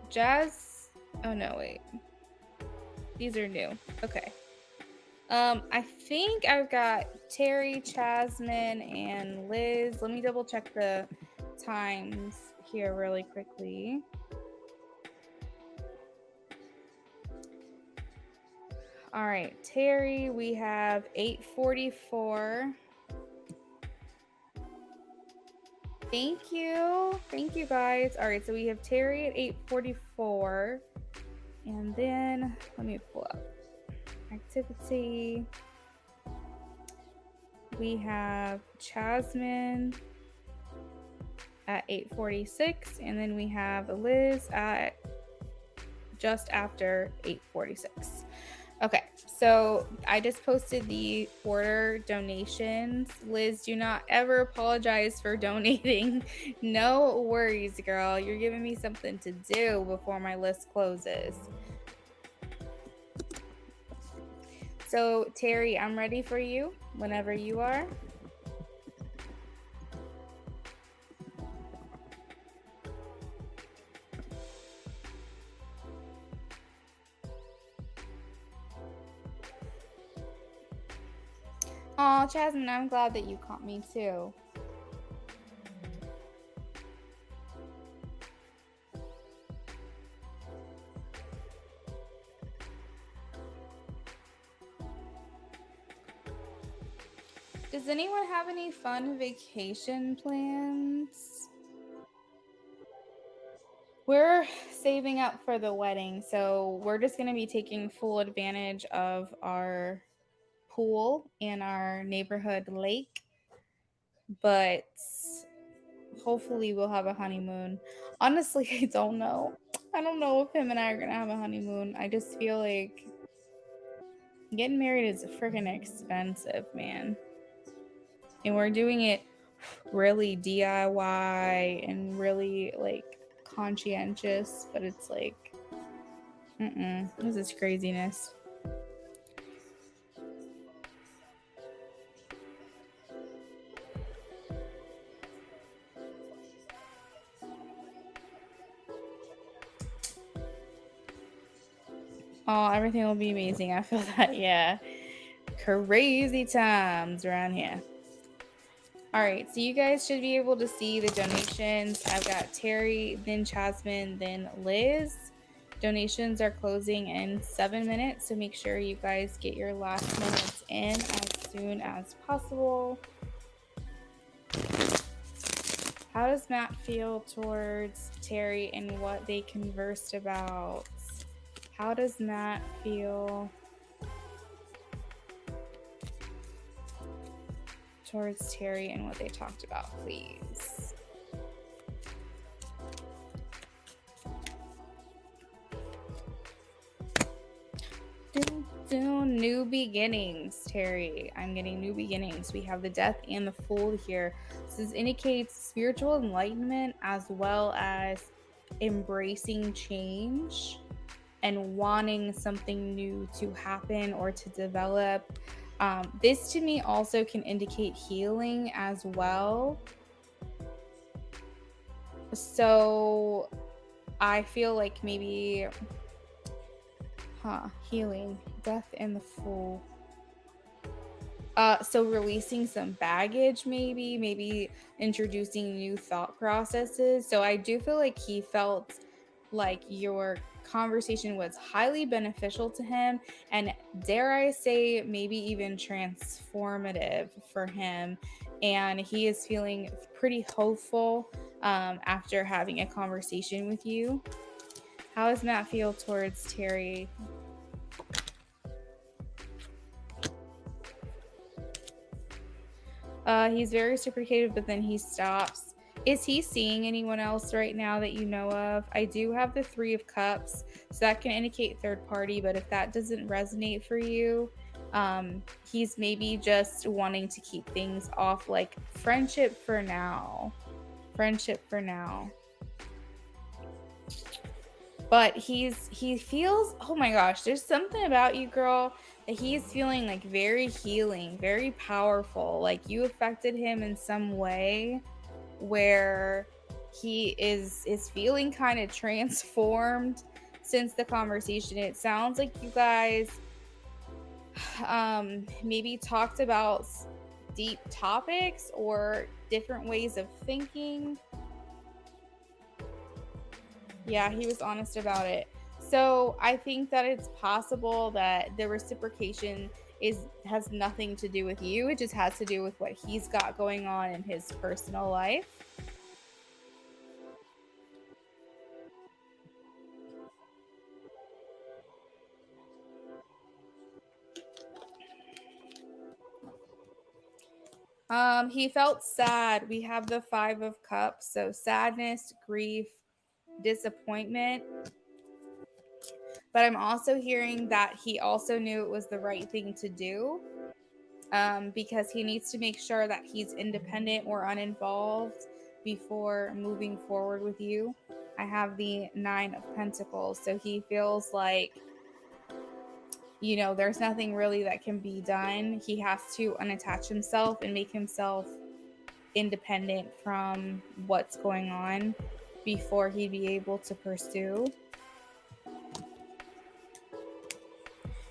Jazz. Oh no, wait, these are new. Okay. I think I've got Terry, Jasmine, and Liz. Let me double check the times here really quickly. All right, Terry, we have 8:44. Thank you guys. All right, so we have Terry at 8:44, and then let me pull up activity. We have Jasmine at 8:46, and then we have Liz at just after 8:46. Okay, so I just posted the order donations. Liz, do not ever apologize for donating. No worries, girl. You're giving me something to do before my list closes. So, Terry, I'm ready for you whenever you are. Aw, Jasmine, I'm glad that you caught me too. Does anyone have any fun vacation plans? We're saving up for the wedding, so we're just going to be taking full advantage of our pool and our neighborhood lake. But hopefully we'll have a honeymoon. Honestly, I don't know. I don't know if him and I are going to have a honeymoon. I just feel like getting married is freaking expensive, man. And we're doing it really DIY and really like conscientious, but it's like, this is craziness. Oh, everything will be amazing. I feel that. Yeah. Crazy times around here. All right, so you guys should be able to see the donations. I've got Terry, then Jasmine, then Liz. Donations are closing in 7 minutes, so make sure you guys get your last minutes in as soon as possible. How does Matt feel towards Terry and what they conversed about? How does Matt feel towards Terry and what they talked about, please? New beginnings, Terry. I'm getting new beginnings. We have the Death and the Fool here. This indicates spiritual enlightenment as well as embracing change and wanting something new to happen or to develop. This to me also can indicate healing as well. So I feel like maybe healing, Death and the Fool. So releasing some baggage, maybe introducing new thought processes. So I do feel like he felt like your conversation was highly beneficial to him, and dare I say, maybe even transformative for him. And he is feeling pretty hopeful after having a conversation with you. How does Matt feel towards Terry? He's very reciprocative, but then he stops. Is he seeing anyone else right now that you know of? I do have the 3 of Cups, so that can indicate third party, but if that doesn't resonate for you, he's maybe just wanting to keep things off, like friendship for now. Friendship for now. but he feels, oh my gosh, there's something about you, girl, that he's feeling like very healing, very powerful, like you affected him in some way where he is feeling kind of transformed since the conversation. It sounds like you guys maybe talked about deep topics or different ways of thinking. Yeah, he was honest about it. So I think that it's possible that the reciprocation has nothing to do with you. It just has to do with what he's got going on in his personal life. He felt sad. We have the 5 of Cups, so sadness, grief, disappointment. But I'm also hearing that he also knew it was the right thing to do, because he needs to make sure that he's independent or uninvolved before moving forward with you. I have the 9 of Pentacles, so he feels like, you know, there's nothing really that can be done. He has to unattach himself and make himself independent from what's going on before he'd be able to pursue.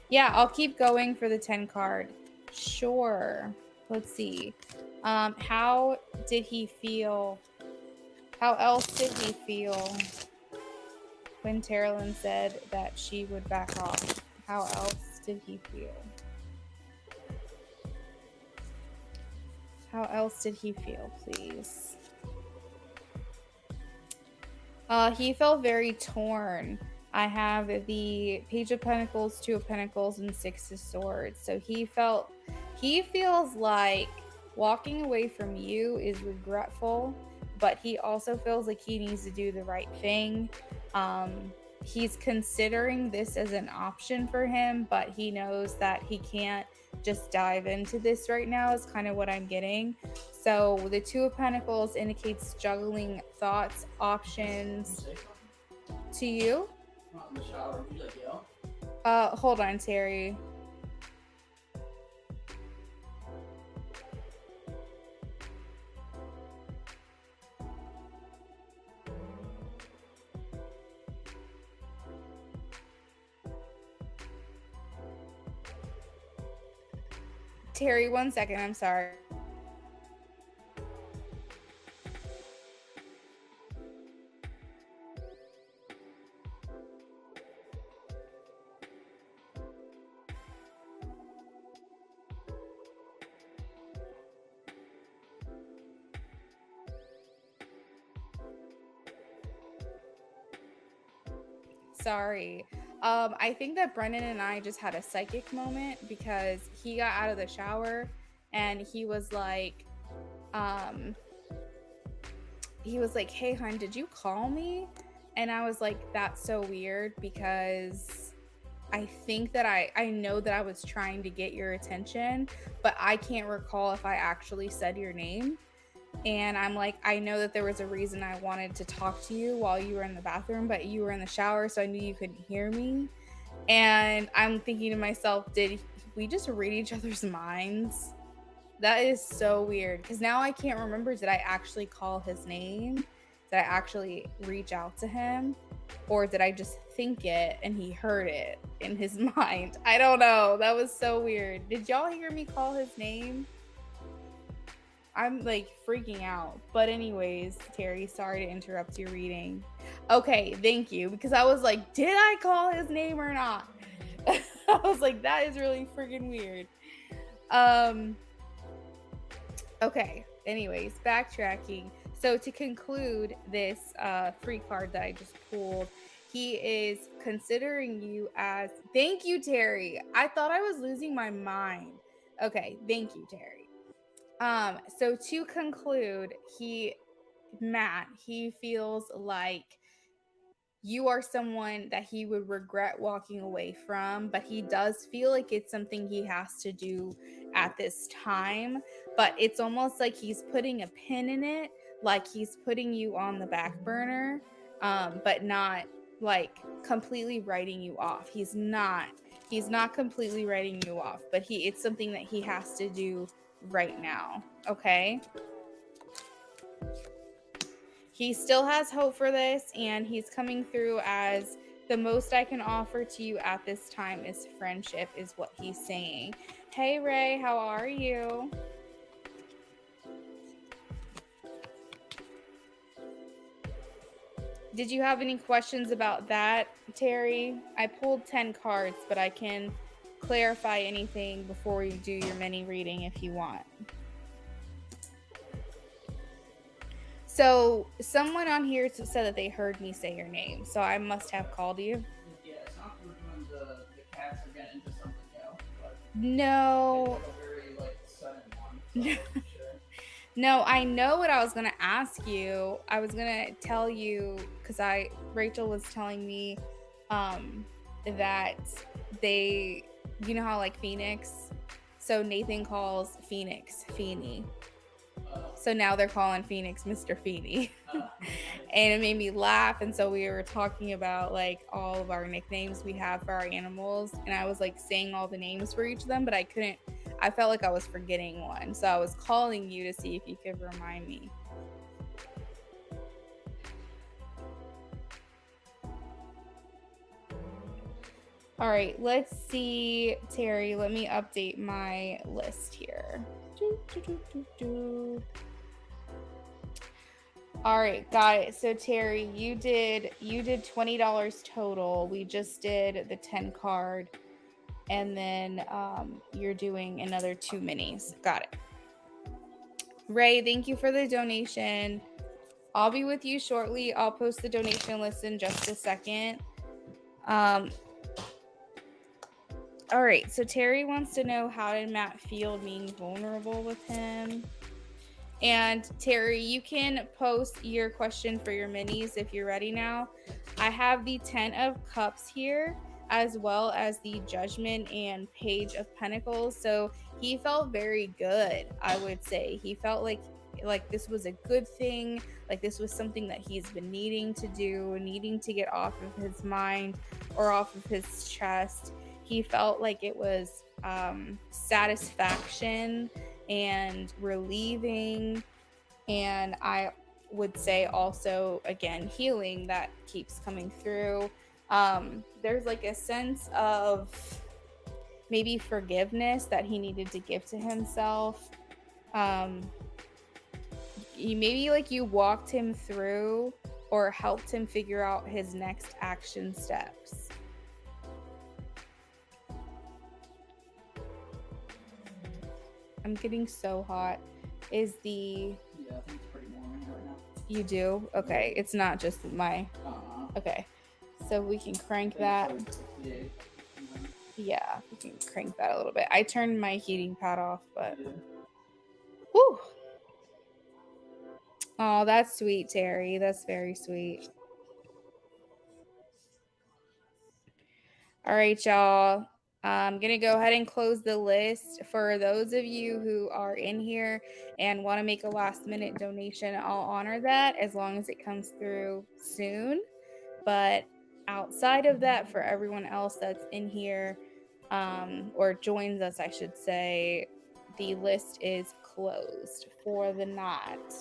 Yeah, I'll keep going for the 10 card. Sure. Let's see. How did he feel? How else did he feel when Terilyn said that she would back off? How else did he feel? How else did he feel, please? He felt very torn. I have the Page of Pentacles, 2 of Pentacles, and 6 of Swords. So he feels like walking away from you is regretful, but he also feels like he needs to do the right thing. He's considering this as an option for him, but he knows that he can't just dive into this right now, is kind of what I'm getting. So the 2 of Pentacles indicates juggling thoughts, options. To you? Hold on, Terry. Terry, 1 second. I'm sorry. Sorry. I think that Brendan and I just had a psychic moment because he got out of the shower and he was like, hey, hun, did you call me? And I was like, that's so weird because I think that I know that I was trying to get your attention, but I can't recall if I actually said your name. And I'm like, I know that there was a reason I wanted to talk to you while you were in the bathroom, but you were in the shower, so I knew you couldn't hear me. And I'm thinking to myself, did we just read each other's minds? That is so weird, because now I can't remember, did I actually call his name? Did I actually reach out to him? Or did I just think it and he heard it in his mind? I don't know. That was so weird. Did y'all hear me call his name? I'm like freaking out. But anyways, Terry, sorry to interrupt your reading. Okay, thank you. Because I was like, did I call his name or not? I was like, that is really freaking weird. Okay, anyways, backtracking. So to conclude this free card that I just pulled, he is considering you as, thank you, Terry. I thought I was losing my mind. Okay, thank you, Terry. So to conclude, Matt, he feels like you are someone that he would regret walking away from, but he does feel like it's something he has to do at this time. But it's almost like he's putting a pin in it, like he's putting you on the back burner, but not like completely writing you off. He's not completely writing you off, but it's something that he has to do right now. Okay? He still has hope for this, and he's coming through as the most I can offer to you at this time is friendship, is what he's saying. Hey Ray, how are you? Did you have any questions about that, Terry? I pulled 10 cards, but I can clarify anything before you do your mini reading if you want. So someone on here said that they heard me say your name, so I must have called you. Yeah, it's not when the cats are getting into something new. No. It's like a very like sudden one. So sure. No, I know what I was gonna ask you. I was gonna tell you because Rachel was telling me that they, you know how like Phoenix, so Nathan calls Phoenix Feeny. So now they're calling Phoenix Mr. Feeny. And it made me laugh. And so we were talking about like all of our nicknames we have for our animals. And I was like saying all the names for each of them, but I felt like I was forgetting one. So I was calling you to see if you could remind me. All right, let's see, Terry. Let me update my list here. All right, got it. So Terry, you did $20 total. We just did the 10 card, and then you're doing another 2 minis. Got it. Ray, thank you for the donation. I'll be with you shortly. I'll post the donation list in just a second. All right, so Terry wants to know, how did Matt feel being vulnerable with him? And Terry, you can post your question for your minis if you're ready now. I have the 10 of Cups here, as well as the Judgment and Page of Pentacles. So he felt very good, I would say. He felt like this was a good thing, like this was something that he's been needing to do, needing to get off of his mind or off of his chest. He felt like it was satisfaction and relieving, and I would say also, again, healing that keeps coming through. There's like a sense of maybe forgiveness that he needed to give to himself. You walked him through or helped him figure out his next action steps. I'm getting so hot. Yeah, I think it's pretty warm in here right now. You do? Okay. It's not just my... Okay. So we can crank that. Yeah, we can crank that a little bit. I turned my heating pad off, but... Whew! Oh, that's sweet, Terry. That's very sweet. All right, y'all. I'm going to go ahead and close the list. For those of you who are in here and want to make a last minute donation, I'll honor that as long as it comes through soon. But outside of that, for everyone else that's in here or joins us, I should say, the list is closed for the night.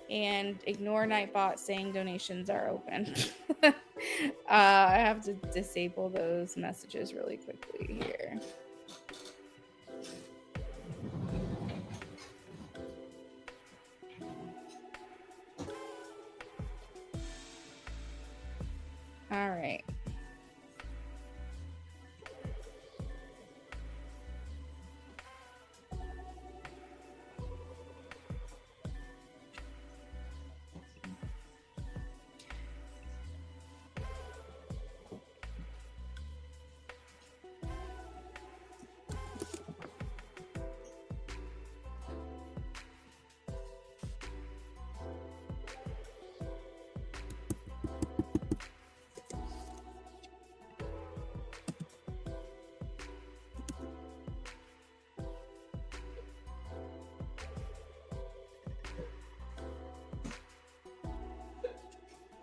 And ignore Nightbot saying donations are open. I have to disable those messages really quickly here. All right.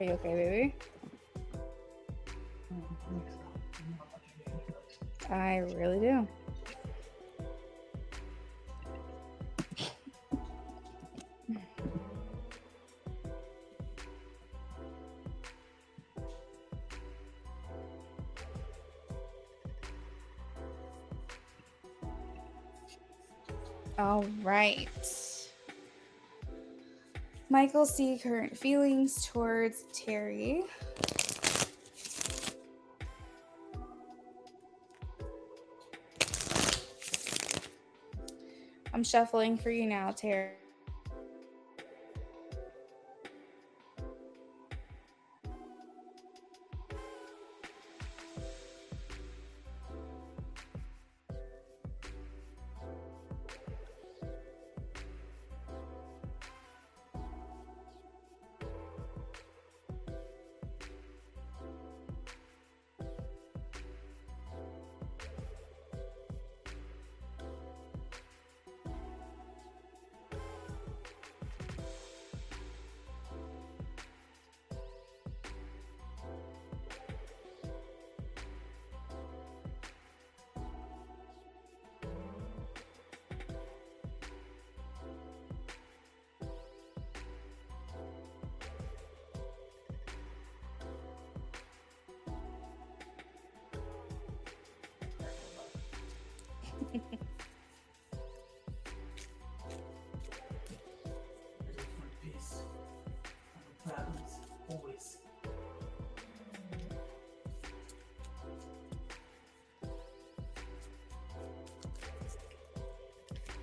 Are you okay, baby? I really do. All right. Michael C. current feelings towards Terry. I'm shuffling for you now, Terry.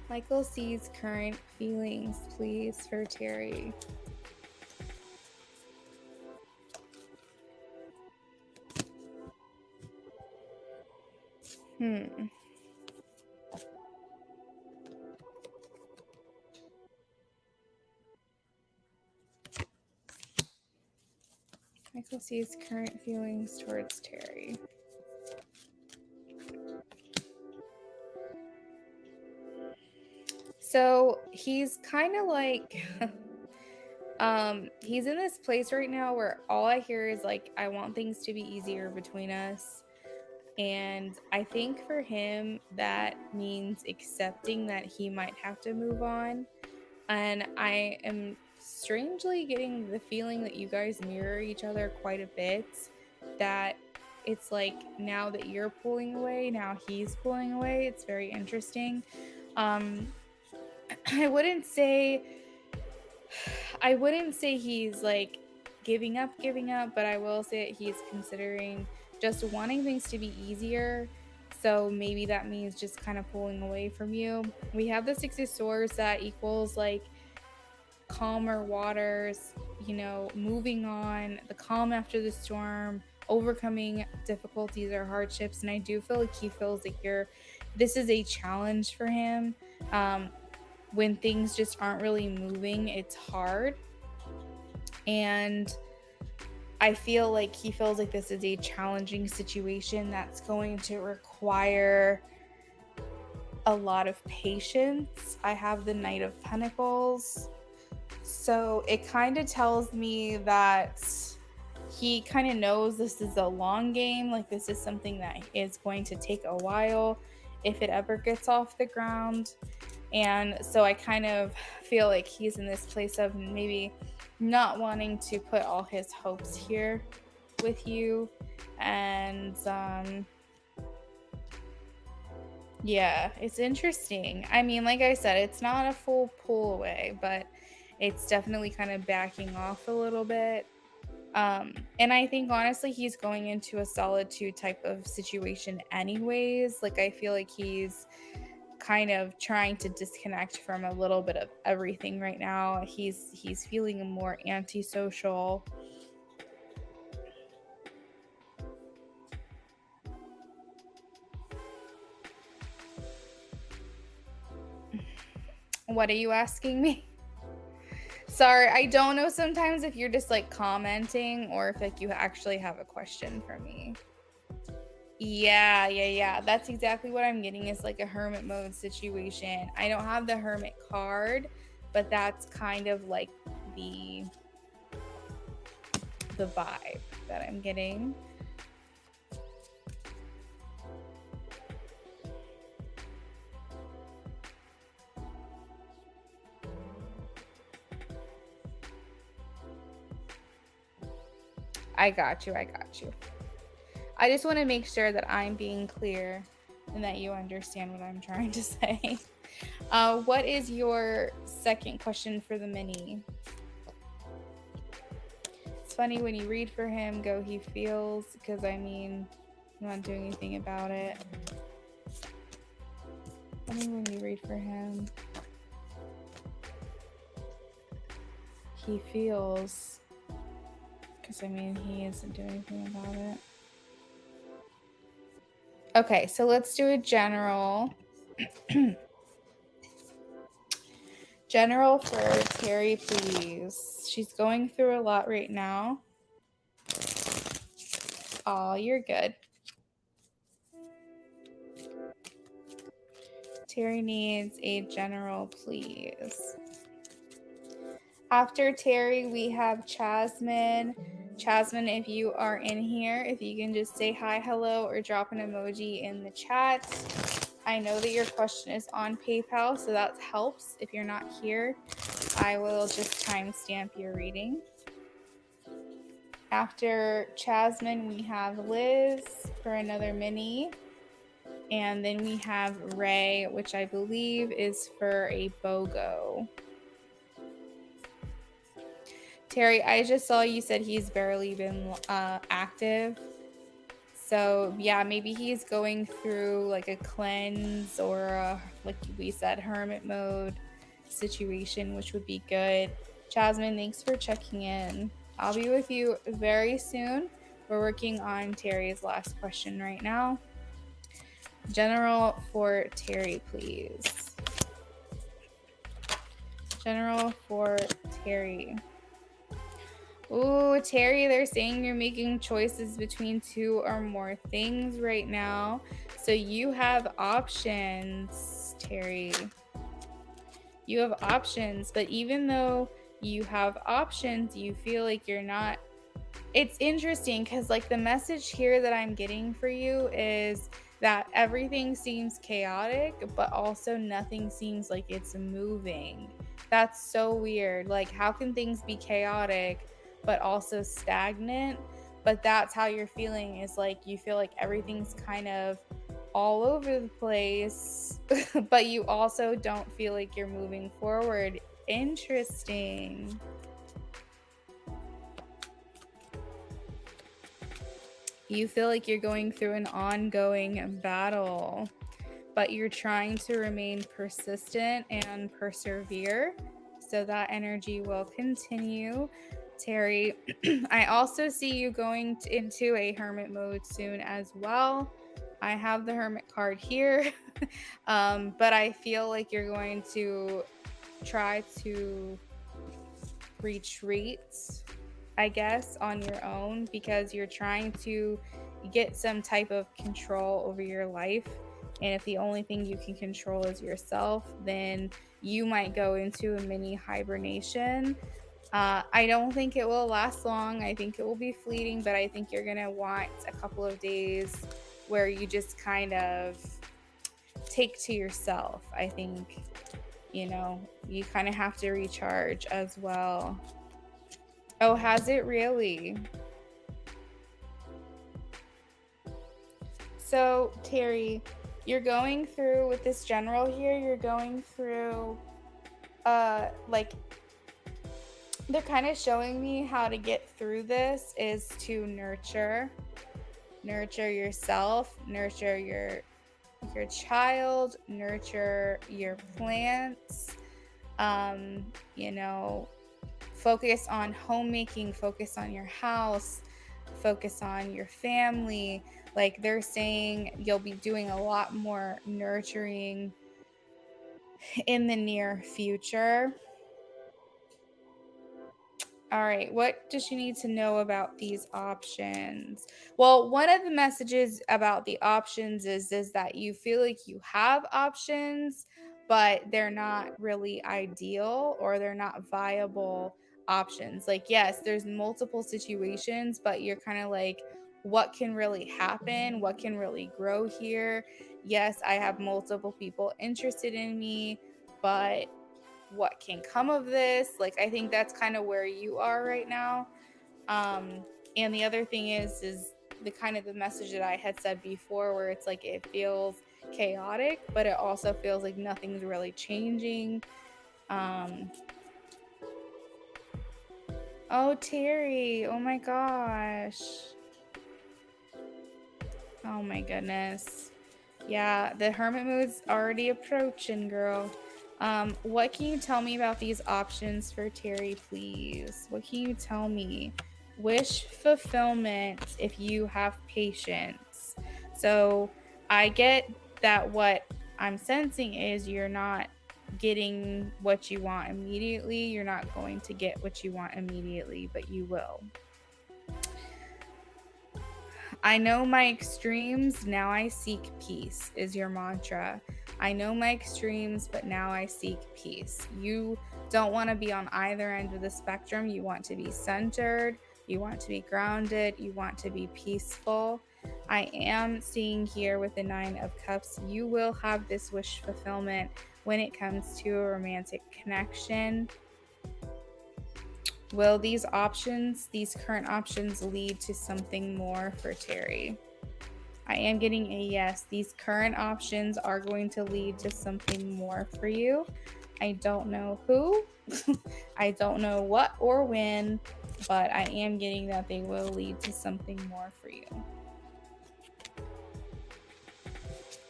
Michael C's current feelings, please, for Terry. Michael C's current feelings towards Terry. So he's kind of like, he's in this place right now where all I hear is like, I want things to be easier between us. And I think for him, that means accepting that he might have to move on. And I am strangely getting the feeling that you guys mirror each other quite a bit. That it's like now that you're pulling away, now he's pulling away. It's very interesting. I wouldn't say he's like giving up, but I will say that he's considering just wanting things to be easier. So maybe that means just kind of pulling away from you. We have the Six of Swords that equals like calmer waters, you know, moving on, the calm after the storm, overcoming difficulties or hardships. And I do feel like he feels like this is a challenge for him. When things just aren't really moving, it's hard. And I feel like he feels like this is a challenging situation that's going to require a lot of patience. I have the Knight of Pentacles. So it kind of tells me that he kind of knows this is a long game. Like this is something that is going to take a while if it ever gets off the ground. And so I kind of feel like he's in this place of maybe not wanting to put all his hopes here with you. And yeah, it's interesting. I mean, like I said, it's not a full pull away, but it's definitely kind of backing off a little bit. And I think honestly he's going into a solitude type of situation anyways. Like I feel like he's kind of trying to disconnect from a little bit of everything right now. He's feeling more antisocial. What are you asking me? Sorry, I don't know sometimes if you're just like commenting or if like you actually have a question for me. Yeah. That's exactly what I'm getting, is like a hermit mode situation. I don't have the hermit card, but that's kind of like the the vibe that I'm getting. I got you. I just want to make sure that I'm being clear and that you understand what I'm trying to say. What is your second question for the mini? It's funny when you read for him, go he feels, because I mean, I'm not doing anything about it. Funny when you read for him, he feels, because I mean, he isn't doing anything about it. Okay, so let's do a general. General for Terry, please. She's going through a lot right now. Oh, you're good. Terry needs a general, please. After Terry, we have Jasmine. Jasmine, if you are in here, if you can just say hi, hello, or drop an emoji in the chat. I know that your question is on PayPal, so that helps. If you're not here, I will just timestamp your reading. After Jasmine, we have Liz for another mini. And then we have Ray, which I believe is for a BOGO. Terry, I just saw you said he's barely been active. So yeah, maybe he's going through like a cleanse or a, like we said, hermit mode situation, which would be good. Jasmine, thanks for checking in. I'll be with you very soon. We're working on Terry's last question right now. General for Terry, please. General for Terry. Ooh, Terry, they're saying you're making choices between two or more things right now. So you have options, Terry. You have options, but even though you have options, you feel like you're not. It's interesting because like the message here that I'm getting for you is that everything seems chaotic, but also nothing seems like it's moving. That's so weird. Like, how can things be chaotic but also stagnant? But that's how you're feeling, is like you feel like everything's kind of all over the place, but you also don't feel like you're moving forward. Interesting. You feel like you're going through an ongoing battle, but you're trying to remain persistent and persevere. So that energy will continue. Terry, I also see you going into a hermit mode soon as well. I have the hermit card here, but I feel like you're going to try to retreat, I guess, on your own, because you're trying to get some type of control over your life. And if the only thing you can control is yourself, then you might go into a mini hibernation. I don't think it will last long. I think it will be fleeting, but I think you're going to want a couple of days where you just kind of take to yourself. I think, you know, you kind of have to recharge as well. Oh, has it really? So, Terry, you're going through with this general here, you're going through, like, they're kind of showing me how to get through this is to nurture yourself, nurture your child, nurture your plants, you know, focus on homemaking, focus on your house, focus on your family. Like they're saying you'll be doing a lot more nurturing in the near future. All right, what does she need to know about these options? Well, one of the messages about the options is that you feel like you have options, but they're not really ideal or they're not viable options. Like, yes, there's multiple situations, but you're kind of like, what can really happen? What can really grow here? Yes, I have multiple people interested in me, but what can come of this? Like, I think that's kind of where you are right now. And the other thing is the kind of the message that I had said before, where it's like it feels chaotic, but it also feels like nothing's really changing. Oh, Terry, oh my gosh. Oh my goodness. Yeah, the hermit mood's already approaching, girl. What can you tell me about these options for Terry, please? What can you tell me? Wish fulfillment if you have patience. So I get that what I'm sensing is you're not getting what you want immediately. You're not going to get what you want immediately, but you will. I know my extremes, now I seek peace, is your mantra. I know my extremes, but now I seek peace. You don't want to be on either end of the spectrum. You want to be centered, you want to be grounded, you want to be peaceful. I am seeing here with the 9 of Cups, you will have this wish fulfillment when it comes to a romantic connection. Will these current options lead to something more for Terry? I am getting a yes. These current options are going to lead to something more for you. I don't know who, I don't know what or when, but I am getting that they will lead to something more for you.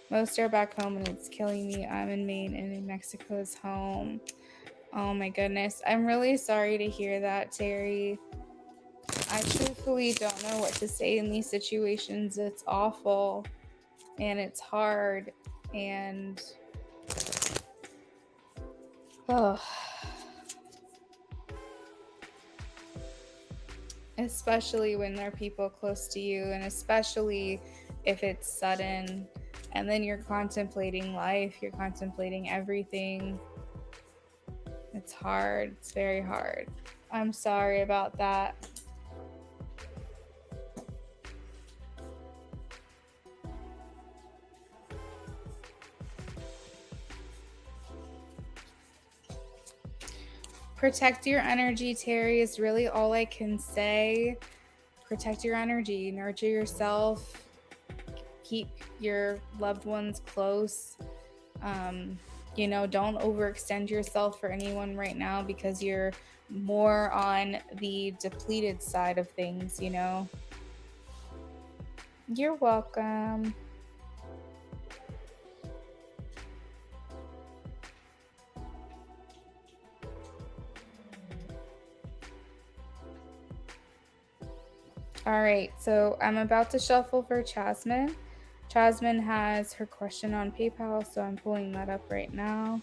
Most are back home and it's killing me. I'm in Maine and New Mexico's home. Oh my goodness. I'm really sorry to hear that, Terry. I truthfully don't know what to say in these situations. It's awful and it's hard and especially when there are people close to you, and especially if it's sudden and then you're contemplating life, you're contemplating everything. It's hard. It's very hard. I'm sorry about that. Protect your energy, Terry, is really all I can say. Protect your energy, nurture yourself, keep your loved ones close. Don't overextend yourself for anyone right now because you're more on the depleted side of things, You're welcome. All right, so I'm about to shuffle for Jasmine. Jasmine has her question on PayPal, so I'm pulling that up right now.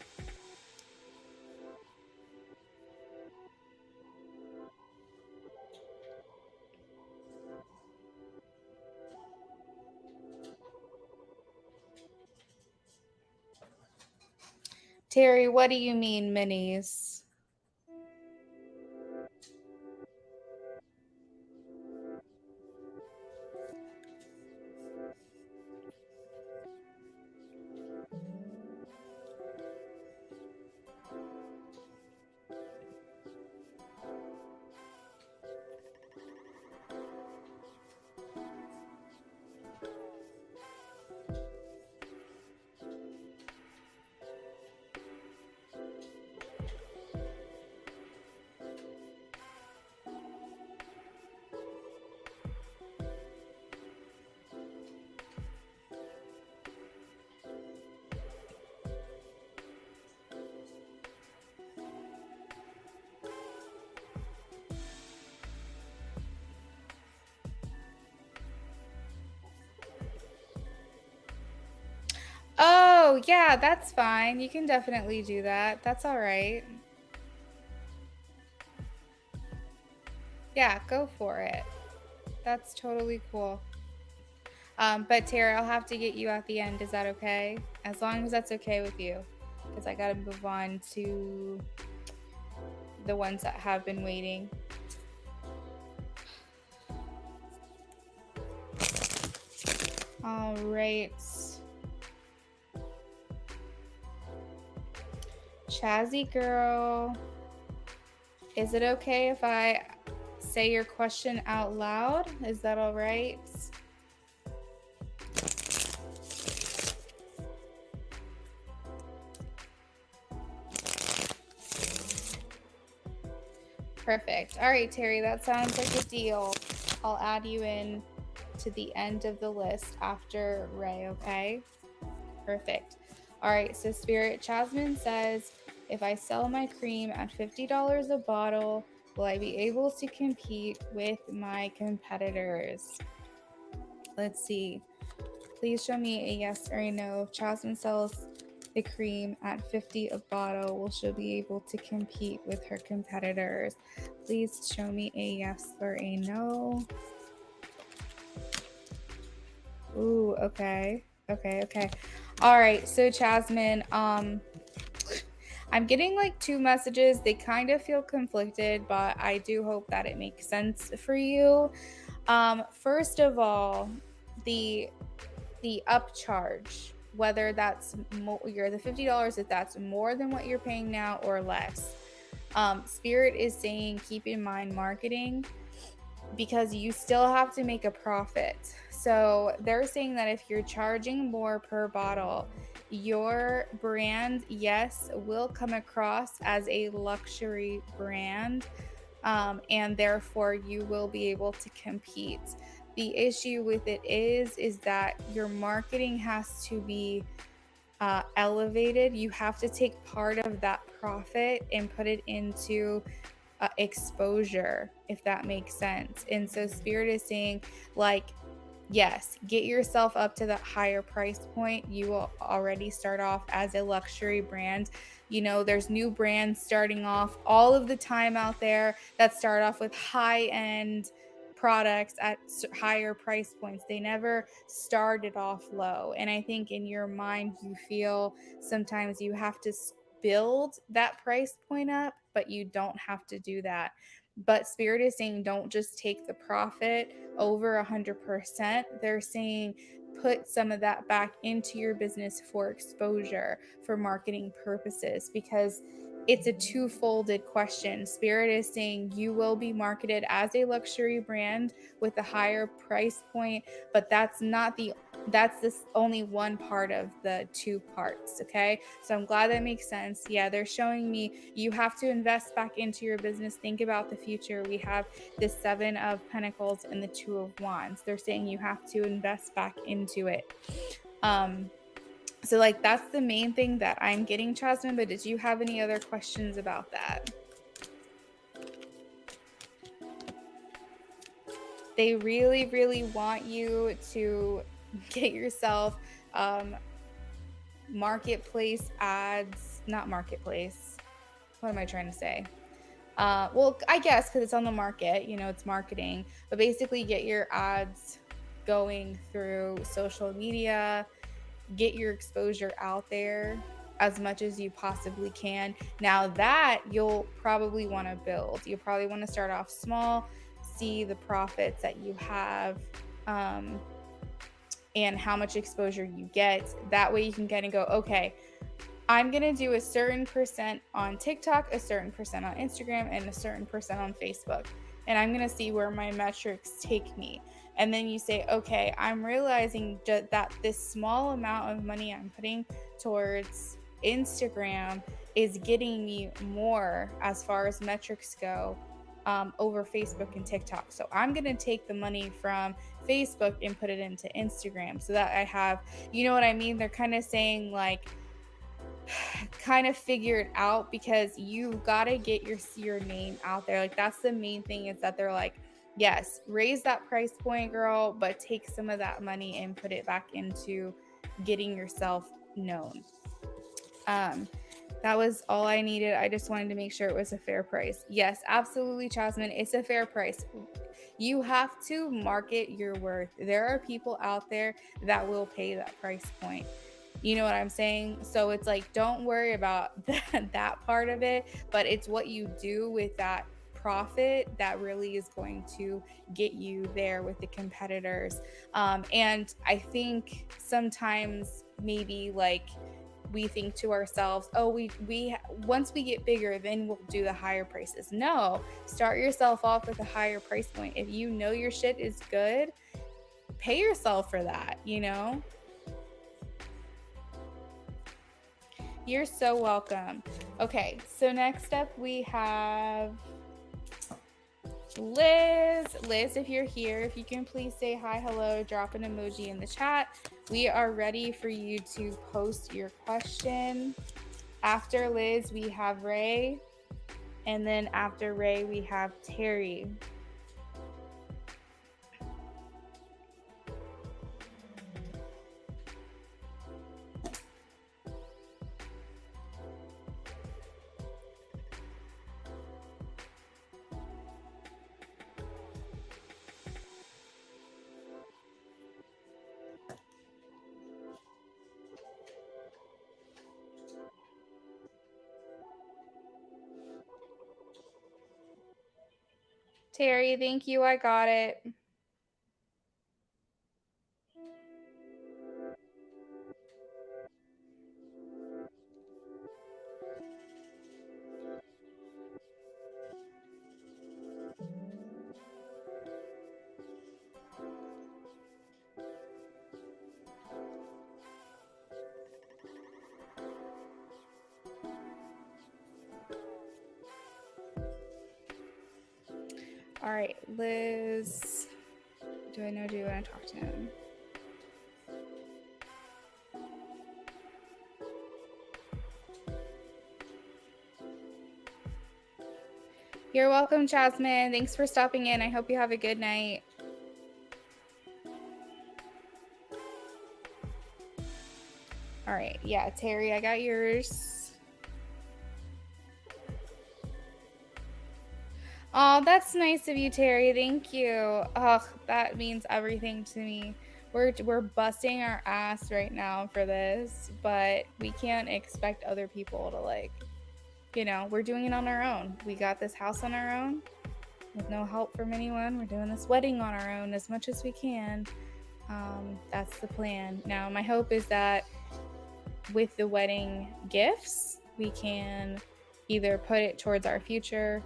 Terry, what do you mean, minis? Oh, yeah, that's fine. You can definitely do that. That's all right. Yeah, go for it. That's totally cool. But Tara, I'll have to get you at the end. Is that okay? As long as that's okay with you. Because I got to move on to the ones that have been waiting. All right. Chazzy girl, is it okay if I say your question out loud? Is that all right? Perfect. All right, Terry, that sounds like a deal. I'll add you in to the end of the list after Ray, okay? Perfect. All right, so Spirit Jasmine says, if I sell my cream at $50 a bottle, will I be able to compete with my competitors? Let's see. Please show me a yes or a no. If Jasmine sells the cream at $50 a bottle, will she be able to compete with her competitors? Please show me a yes or a no. Ooh, okay. Okay. All right, so Jasmine, I'm getting like two messages. They kind of feel conflicted, but I do hope that it makes sense for you. First of all, the upcharge, whether that's you're the $50, if that's more than what you're paying now or less. Spirit is saying keep in mind marketing, because you still have to make a profit. So they're saying that if you're charging more per bottle, your brand, yes, will come across as a luxury brand, and therefore you will be able to compete. The issue with it is that your marketing has to be elevated. You have to take part of that profit and put it into exposure, if that makes sense. And so Spirit is saying, like, yes, get yourself up to that higher price point. You will already start off as a luxury brand. You know, there's new brands starting off all of the time out there that start off with high-end products at higher price points. They never started off low. And I think in your mind, you feel sometimes you have to build that price point up, but you don't have to do that. But Spirit is saying don't just take the profit over 100%. They're saying put some of that back into your business for exposure, for marketing purposes, because it's a two-folded question. Spirit is saying you will be marketed as a luxury brand with a higher price point, but that's this only one part of the two parts, okay? So I'm glad that makes sense. Yeah, they're showing me you have to invest back into your business. Think about the future. We have the 7 of Pentacles and the 2 of Wands. They're saying you have to invest back into it. So like that's the main thing that I'm getting, Jasmine, but did you have any other questions about that? They really, really want you to get yourself marketplace ads, not marketplace. What am I trying to say? Well, I guess because it's on the market, you know, it's marketing, but basically get your ads going through social media, get your exposure out there as much as you possibly can. Now that you'll probably want to build, you'll probably want to start off small, see the profits that you have, and how much exposure you get. That way you can kind of go, okay, I'm going to do a certain percent on TikTok, a certain percent on Instagram, and a certain percent on Facebook. And I'm going to see where my metrics take me. And then you say, okay, I'm realizing that this small amount of money I'm putting towards Instagram is getting me more as far as metrics go over Facebook and TikTok. So I'm going to take the money from Facebook and put it into Instagram so that I have, you know what I mean? They're kind of saying like, kind of figure it out, because you've got to get your name out there. Like that's the main thing, is that they're like, yes, raise that price point, girl, but take some of that money and put it back into getting yourself known. That was all I needed. I just wanted to make sure it was a fair price. Yes, absolutely, Jasmine. It's a fair price. You have to market your worth. There are people out there that will pay that price point. You know what I'm saying? So it's like, don't worry about that part of it, but it's what you do with that profit that really is going to get you there with the competitors. And I think sometimes maybe like we think to ourselves, oh, we once we get bigger, then we'll do the higher prices. No, start yourself off with a higher price point. If you know your shit is good, pay yourself for that, you know? You're so welcome. Okay, so next up we have Liz. Liz, if you're here, if you can please say hi, hello, drop an emoji in the chat. We are ready for you to post your question. After Liz, we have Ray. And then after Ray, we have Terry. Terry, thank you. I got it. All right, Liz. Do you want to talk to him? You're welcome, Jasmine. Thanks for stopping in. I hope you have a good night. All right. Yeah, Terry, I got yours. Oh, that's nice of you, Terry. Thank you. Oh, that means everything to me. We're busting our ass right now for this, but we can't expect other people to, like, you know, we're doing it on our own. We got this house on our own with no help from anyone. We're doing this wedding on our own as much as we can. That's the plan. Now, my hope is that with the wedding gifts, we can either put it towards our future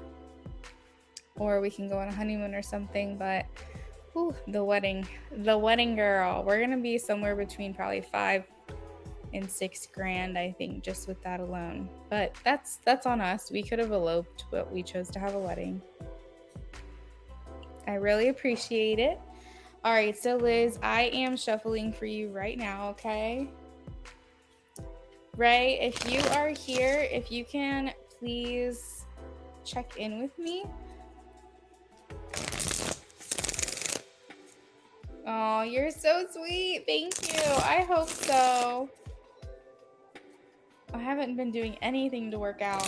or we can go on a honeymoon or something. But the wedding girl, we're gonna be somewhere between probably $5,000 and $6,000, I think, just with that alone. But that's on us. We could have eloped, but we chose to have a wedding. I really appreciate it. All right, so Liz, I am shuffling for you right now, okay? Ray, if you are here, if you can please check in with me. Oh, you're so sweet. Thank you. I hope so. I haven't been doing anything to work out.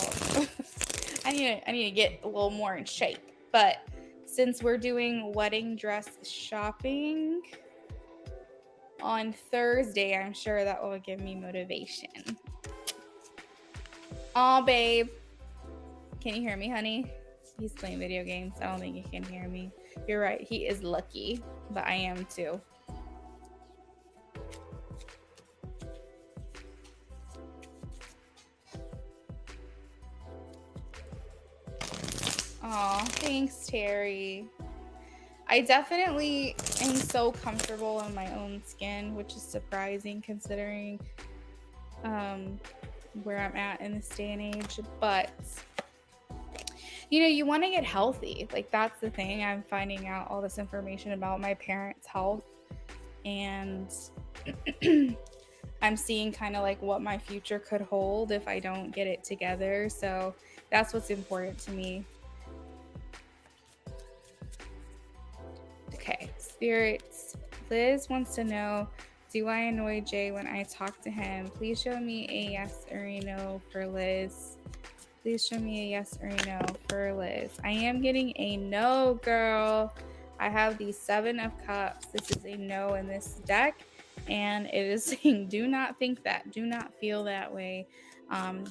I need to get a little more in shape. But since we're doing wedding dress shopping on Thursday, I'm sure that will give me motivation. Oh, babe. Can you hear me, honey? He's playing video games. I don't think he can hear me. You're right. He is lucky, but I am too. Oh, thanks, Terry. I definitely am so comfortable in my own skin, which is surprising considering where I'm at in this day and age. But you know, you want to get healthy. Like, that's the thing. I'm finding out all this information about my parents' health, and I'm seeing kind of like what my future could hold if I don't get it together. So that's what's important to me. Okay, spirits. Liz wants to know, do I annoy Jay when I talk to him? Please show me a yes or a no for Liz. Please show me a yes or a no for Liz. I am getting a no, girl. I have the 7 of Cups. This is a no in this deck. And it is saying, do not think that, do not feel that way.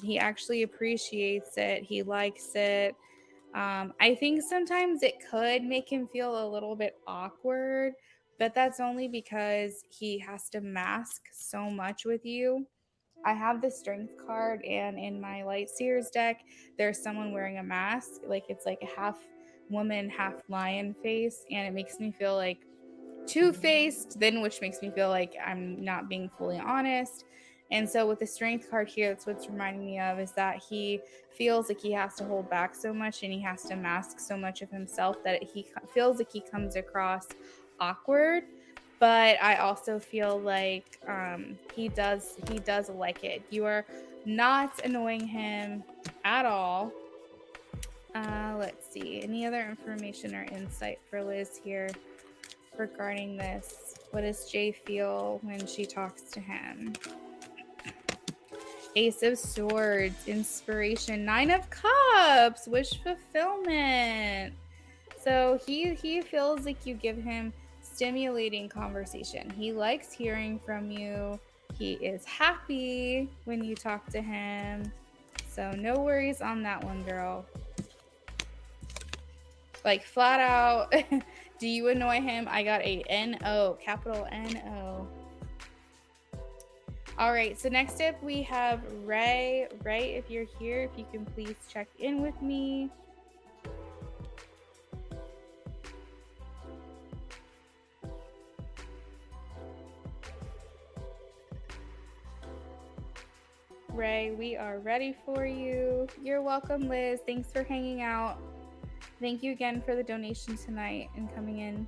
He actually appreciates it. He likes it. I think sometimes it could make him feel a little bit awkward, but that's only because he has to mask so much with you. I have the strength card, and in my light seers deck, there's someone wearing a mask. Like it's like a half woman, half lion face, and it makes me feel like two-faced, then which makes me feel like I'm not being fully honest. And so with the strength card here, that's what's reminding me of, is that he feels like he has to hold back so much and he has to mask so much of himself that he feels like he comes across awkward. But I also feel like he does like it. You are not annoying him at all. Let's see, any other information or insight for Liz here regarding this? What does Jay feel when she talks to him? Ace of Swords, inspiration, 9 of Cups, wish fulfillment. So he feels like you give him stimulating conversation. He likes hearing from you. He is happy when you talk to him. So no worries on that one, girl. Like flat out, do you annoy him? I got a N-O, capital N-O. All right, so next up we have Ray. Ray, if you're here, if you can please check in with me. Ray, we are ready for you. You're welcome, Liz. Thanks for hanging out. Thank you again for the donation tonight and coming in.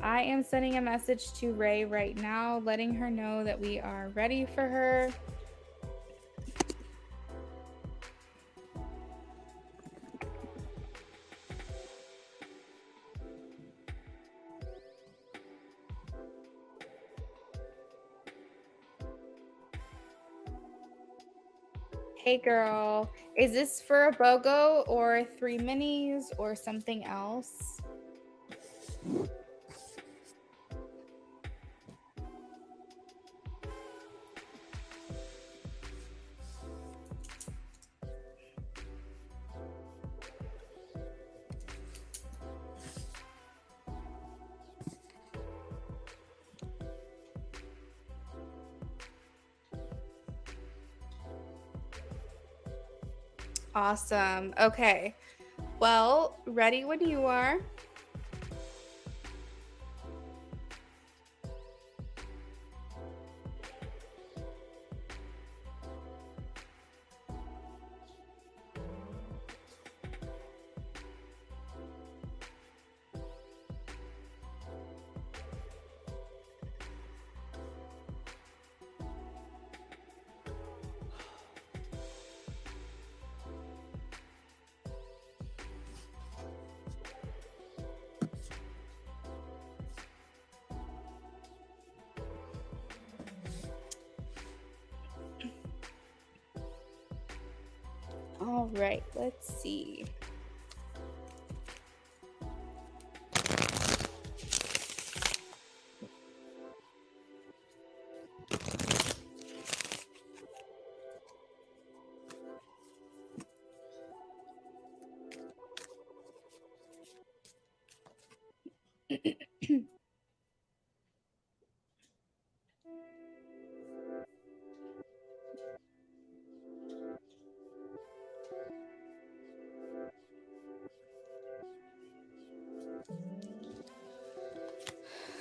I am sending a message to Ray right now, letting her know that we are ready for her. Hey girl, is this for a BOGO or 3 minis or something else? Awesome. Okay. Well, ready when you are. All right, let's see.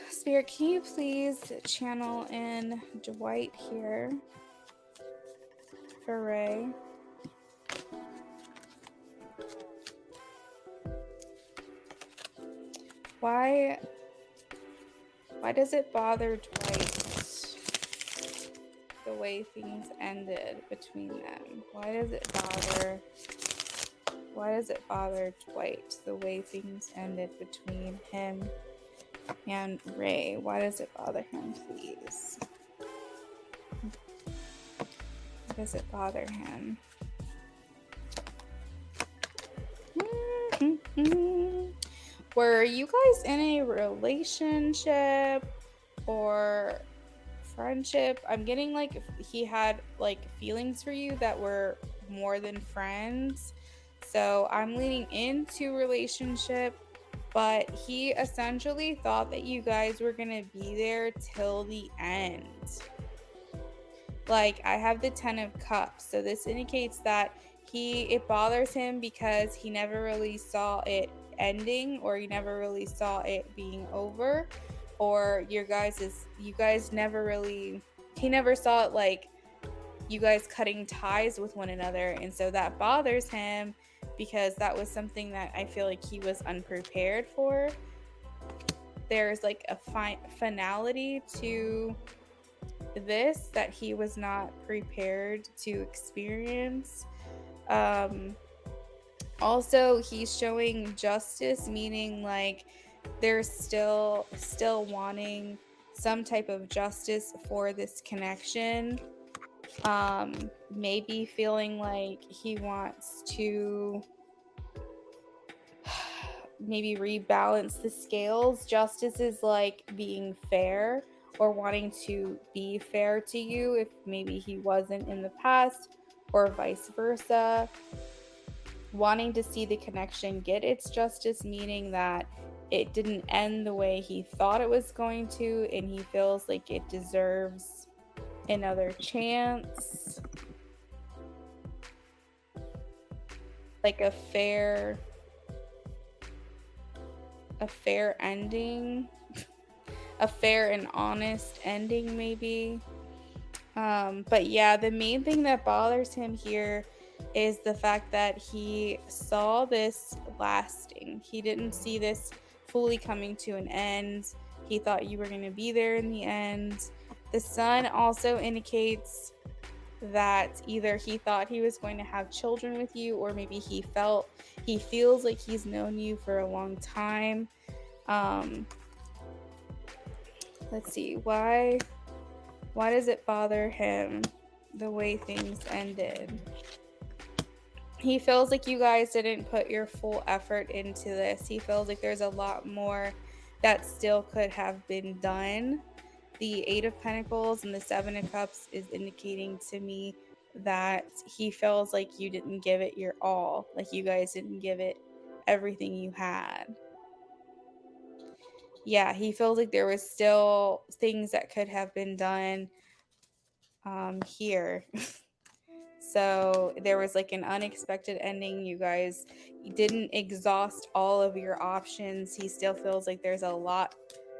Spirit, can you please channel in Dwight here for Ray? Why does it bother Dwight the way things ended between them? Why does it bother Dwight the way things ended between him and Ray? Why does it bother him, please? Why does it bother him? Were you guys in a relationship or friendship? I'm getting like he had like feelings for you that were more than friends. So I'm leaning into relationship, but he essentially thought that you guys were going to be there till the end. Like I have the 10 of cups. So this indicates that it bothers him because he never really saw it ending, or you never really saw it being over, or you guys never really, he never saw it like you guys cutting ties with one another, and so that bothers him because that was something that I feel like he was unprepared for. There's like a finality to this that he was not prepared to experience. Also, he's showing justice, meaning like there's still wanting some type of justice for this connection. Maybe feeling like he wants to maybe rebalance the scales. Justice is like being fair or wanting to be fair to you if maybe he wasn't in the past, or vice versa. Wanting to see the connection get its justice, meaning that it didn't end the way he thought it was going to, and he feels like it deserves another chance. Like a fair ending, a fair and honest ending maybe. But yeah, the main thing that bothers him here is the fact that he saw this lasting. He didn't see this fully coming to an end. He thought you were going to be there in the end. The sun also indicates that either he thought he was going to have children with you, or maybe he feels like he's known you for a long time. Let's see, why does it bother him the way things ended? He feels like you guys didn't put your full effort into this. He feels like there's a lot more that still could have been done. The 8 of Pentacles and the 7 of Cups is indicating to me that he feels like you didn't give it your all. Like you guys didn't give it everything you had. Yeah, he feels like there was still things that could have been done here. So there was like an unexpected ending. You guys didn't exhaust all of your options. He still feels like there's a lot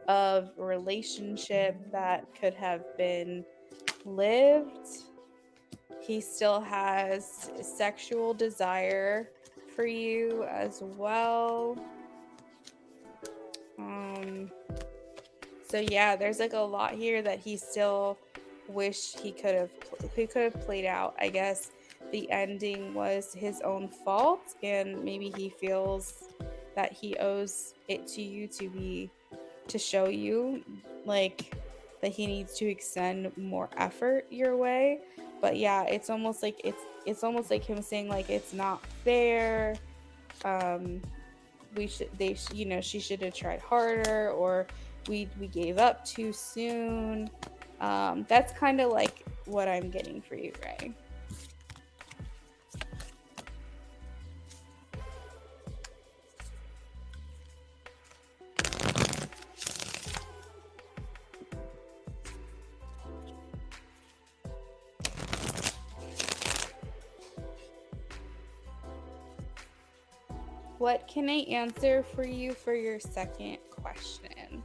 of relationship that could have been lived. He still has sexual desire for you as well. So yeah, there's like a lot here that he still wish he could have played out. I guess the ending was his own fault, and maybe he feels that he owes it to you to show you like that he needs to extend more effort your way. But yeah, it's almost like him saying like it's not fair. She should have tried harder, or we gave up too soon. That's kind of like what I'm getting for you, Ray. What can I answer for you for your second question?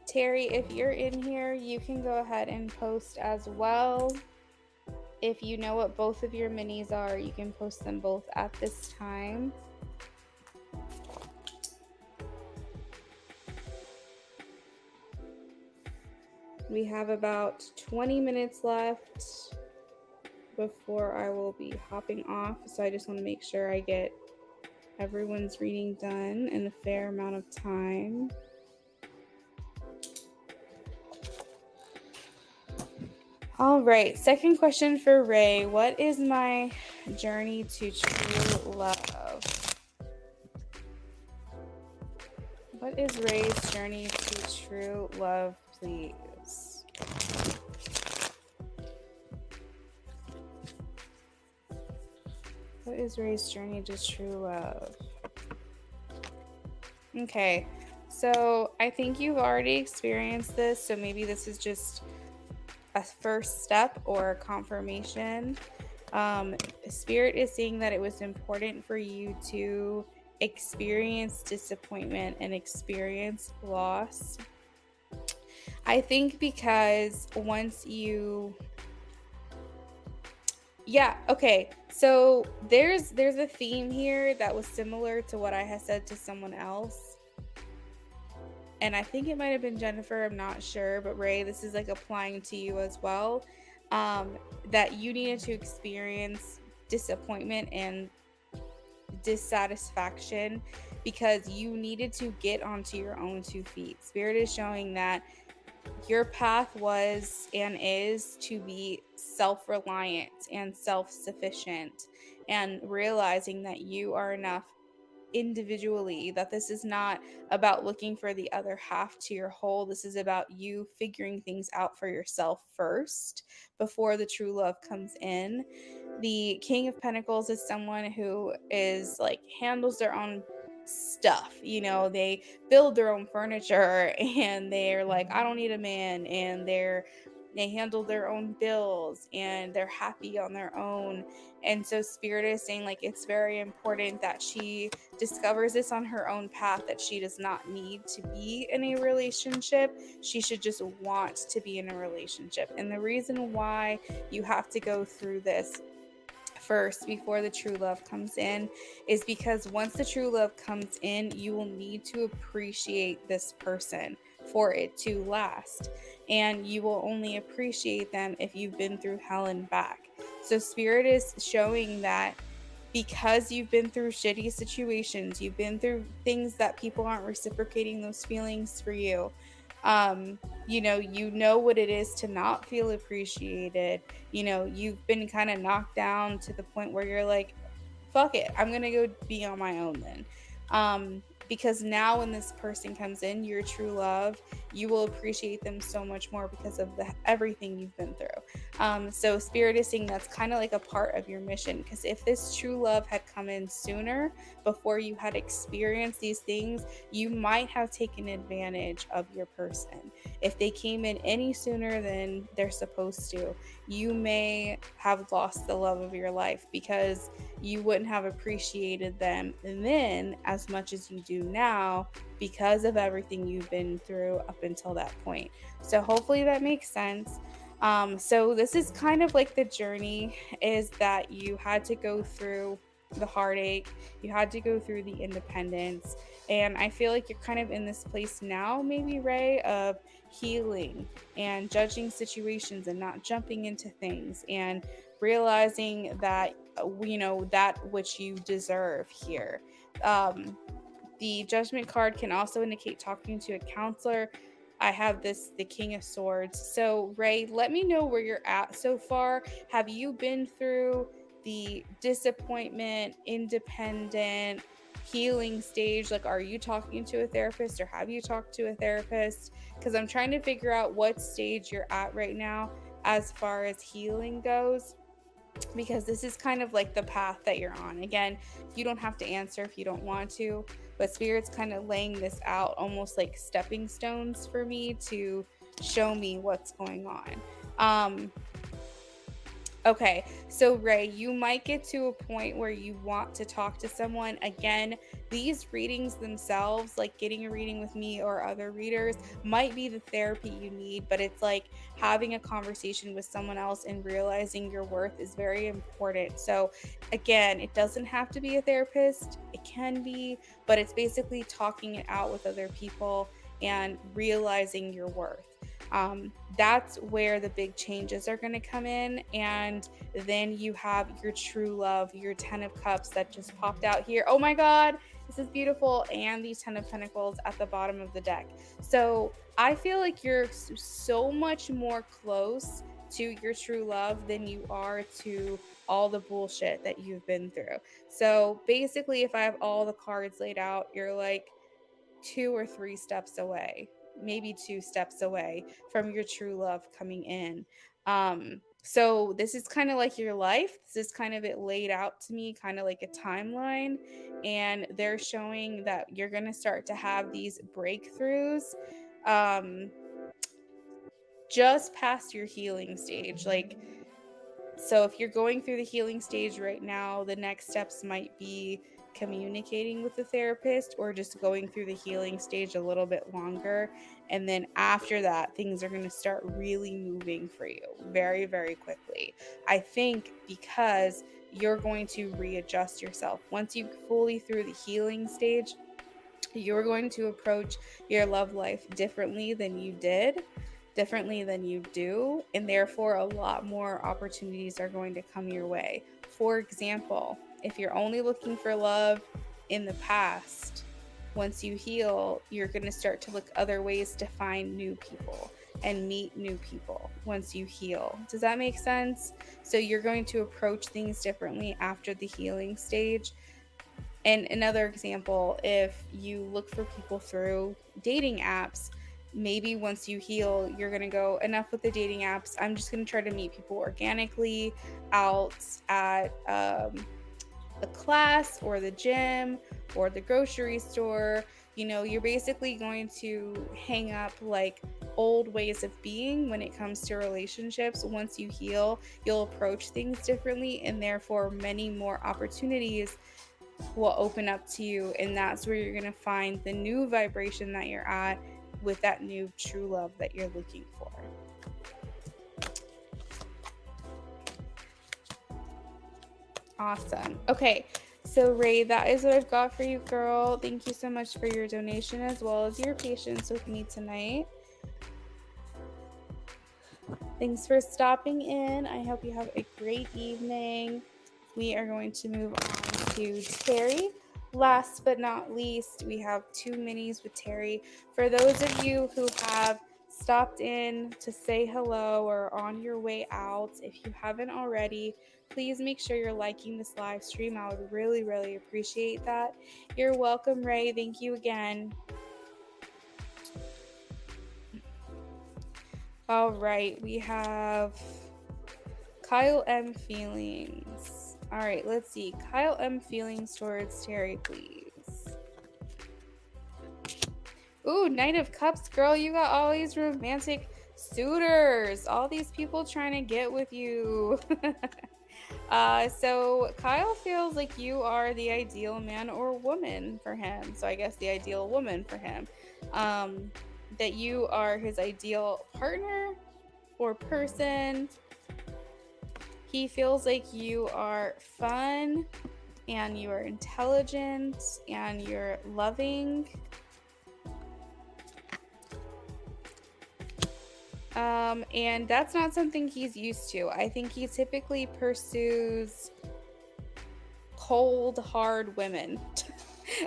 Terry, if you're in here, you can go ahead and post as well. If you know what both of your minis are, you can post them both at this time. We have about 20 minutes left. before I will be hopping off. So I just want to make sure I get everyone's reading done in a fair amount of time. All right, second question for Ray. What is my journey to true love? What is Ray's journey to true love, please? What is Ray's journey to true love? Okay, so I think you've already experienced this, so maybe this is just a first step or confirmation. Spirit is saying that it was important for you to experience disappointment and experience loss. I think because once you okay. So there's a theme here that was similar to what I had said to someone else. And I think it might have been Jennifer, I'm not sure, but Ray, this is like applying to you as well. That you needed to experience disappointment and dissatisfaction because you needed to get onto your own 2 feet. Spirit is showing that your path was and is to be self-reliant and self-sufficient, and realizing that you are enough individually, that this is not about looking for the other half to your whole. This is about you figuring things out for yourself first before the true love comes in. The King of Pentacles is someone who is like handles their own stuff. They build their own furniture and they're like, I don't need a man, and they handle their own bills and they're happy on their own. And so Spirit is saying like it's very important that she discovers this on her own path, that she does not need to be in a relationship. She should just want to be in a relationship. And the reason why you have to go through this first before the true love comes in is because once the true love comes in, you will need to appreciate this person for it to last. And you will only appreciate them if you've been through hell and back. So Spirit is showing that because you've been through shitty situations, you've been through things that people aren't reciprocating those feelings for you. You know what it is to not feel appreciated. You've been kind of knocked down to the point where you're like, fuck it, I'm gonna go be on my own then. Because now when this person comes in, your true love, you will appreciate them so much more because of everything you've been through. So Spirit is saying that's kind of like a part of your mission, because if this true love had come in sooner, before you had experienced these things, you might have taken advantage of your person. If they came in any sooner than they're supposed to, you may have lost the love of your life because you wouldn't have appreciated them then as much as you do now because of everything you've been through up until that point. So hopefully that makes sense. So this is kind of like the journey, is that you had to go through the heartache, you had to go through the independence, and I feel like you're kind of in this place now, maybe, Ray, of healing and judging situations and not jumping into things and realizing that that which you deserve here. The Judgment card can also indicate talking to a counselor. I have the King of Swords. So Ray, let me know where you're at so far. Have you been through the disappointment, independent, healing stage? Like, are you talking to a therapist, or have you talked to a therapist? Because I'm trying to figure out what stage you're at right now as far as healing goes, because this is kind of like the path that you're on. Again, you don't have to answer if you don't want to, but Spirit's kind of laying this out almost like stepping stones for me to show me what's going on. Okay, so Ray, you might get to a point where you want to talk to someone. Again, these readings themselves, like getting a reading with me or other readers, might be the therapy you need, but it's like having a conversation with someone else and realizing your worth is very important. So again, it doesn't have to be a therapist, it can be, but it's basically talking it out with other people and realizing your worth. That's where the big changes are going to come in. And then you have your true love, your 10 of cups that just popped out here. Oh my God, this is beautiful. And these 10 of pentacles at the bottom of the deck. So I feel like you're so much more close to your true love than you are to all the bullshit that you've been through. So basically, if I have all the cards laid out, you're like 2 or 3 steps away, maybe 2 steps away from your true love coming in. So this is kind of like your life. This is kind of it laid out to me, kind of like a timeline. And they're showing that you're going to start to have these breakthroughs um, just past your healing stage. Like, so if you're going through the healing stage right now, the next steps might be communicating with the therapist or just going through the healing stage a little bit longer. And then after that, things are going to start really moving for you very, very quickly. I think because you're going to readjust yourself. Once you fully through the healing stage, you're going to approach your love life differently than you did, differently than you do, and therefore a lot more opportunities are going to come your way. For example, if you're only looking for love in the past, once you heal, you're going to start to look other ways to find new people and meet new people once you heal. Does that make sense? So you're going to approach things differently after the healing stage. And another example, if you look for people through dating apps, maybe once you heal, you're going to go, enough with the dating apps. I'm just going to try to meet people organically out at a class or the gym or the grocery store. You know, you're basically going to hang up like old ways of being when it comes to relationships. Once you heal, you'll approach things differently, and therefore many more opportunities will open up to you. And that's where you're going to find the new vibration that you're at with that new true love that you're looking for. Awesome. Okay, so Ray, that is what I've got for you, girl. Thank you so much for your donation as well as your patience with me tonight. Thanks for stopping in. I hope you have a great evening. We are going to move on to Terry. Last but not least, we have 2 minis with Terry. For those of you who have stopped in to say hello or on your way out, if you haven't already, please make sure you're liking this live stream. I would really, really appreciate that. You're welcome, Ray. Thank you again. All right, we have Kyle M. Feelings. All right, let's see. Kyle M. Feelings towards Terry, please. Ooh, Knight of Cups, girl. You got all these romantic suitors. All these people trying to get with you. So Kyle feels like you are the ideal man or woman for him. So I guess the ideal woman for him. That you are his ideal partner or person. He feels like you are fun and you are intelligent and you're loving. And that's not something he's used to. I think he typically pursues cold, hard women.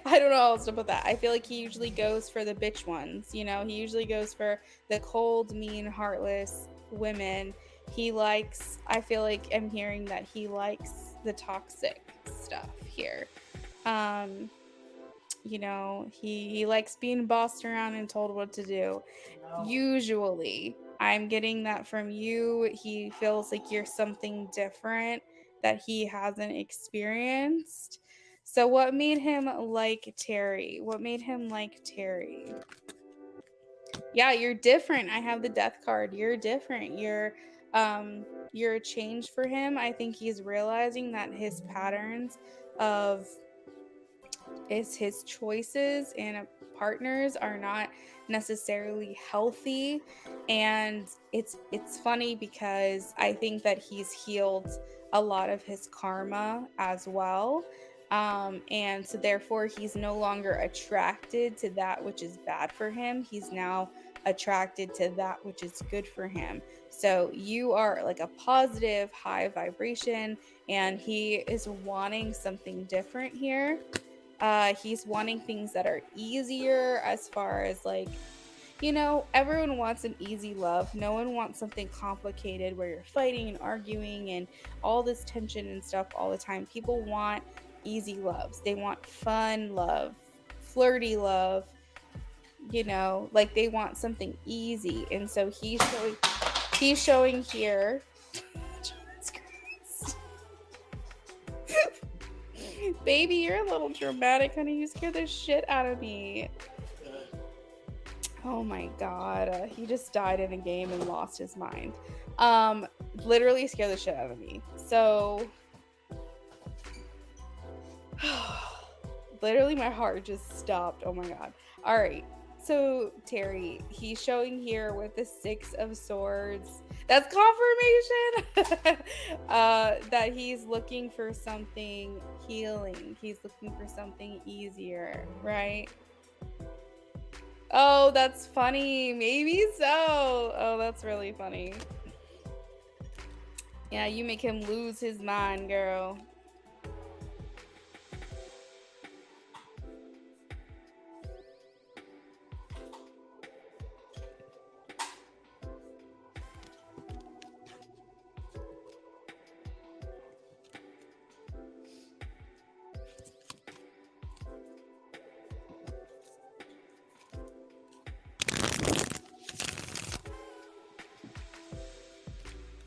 I don't know how else to put that. I feel like he usually goes for the bitch ones. You know, he usually goes for the cold, mean, heartless women. He likes, I feel like I'm hearing that he likes the toxic stuff here. You know, he likes being bossed around and told what to do. No. Usually, I'm getting that from you. He feels like you're something different that he hasn't experienced. So what made him like Terry? What made him like Terry? Yeah, you're different. I have the death card. You're different. You're a change for him. I think he's realizing that his patterns of his choices and partners are not necessarily healthy. And it's funny because I think that he's healed a lot of his karma as well. And so therefore he's no longer attracted to that which is bad for him. He's now attracted to that which is good for him. So you are like a positive, high vibration, and he is wanting something different here. He's wanting things that are easier, as far as like, everyone wants an easy love. No one wants something complicated where you're fighting and arguing and all this tension and stuff all the time. People want easy loves. They want fun love, flirty love, like they want something easy. And so he's showing here. Baby, you're a little dramatic, honey. You scared the shit out of me. Oh my god. He just died in a game and lost his mind. Literally scared the shit out of me. So literally my heart just stopped. Oh my god. All right. So Terry, he's showing here with the 6 of Swords. That's confirmation that he's looking for something healing. He's looking for something easier, right? Oh, that's funny. Maybe so. Oh, that's really funny. Yeah, you make him lose his mind, girl.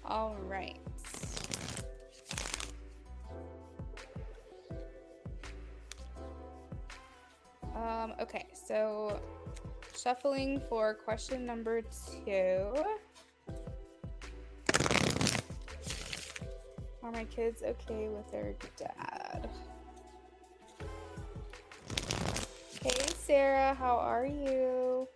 All right. Okay, so shuffling for question number 2. Are my kids okay with their dad? Hey, Sarah, how are you?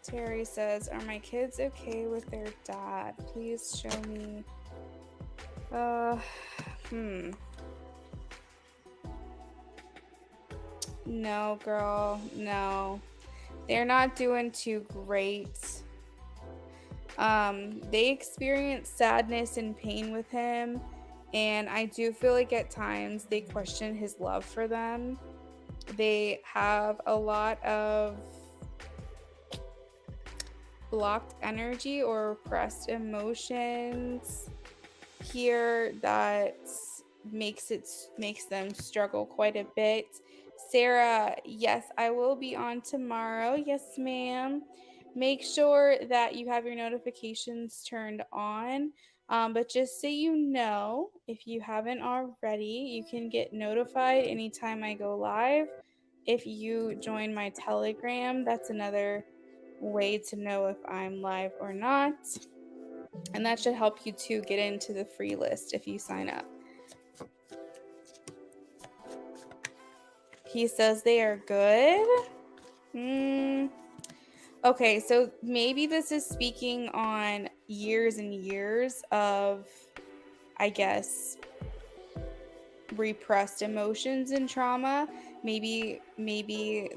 Terry says, are my kids okay with their dad? Please show me. No, girl, no. They're not doing too great. They experience sadness and pain with him, and I do feel like at times they question his love for them. They have a lot of blocked energy or repressed emotions here that makes them struggle quite a bit. Sarah, yes, I will be on tomorrow. Yes, ma'am. Make sure that you have your notifications turned on. But just so you know, if you haven't already, you can get notified anytime I go live. If you join my Telegram, that's another way to know if I'm live or not. And that should help you to get into the free list if you sign up. He says they are good. Okay, so maybe this is speaking on years and years of, I guess, repressed emotions and trauma. Maybe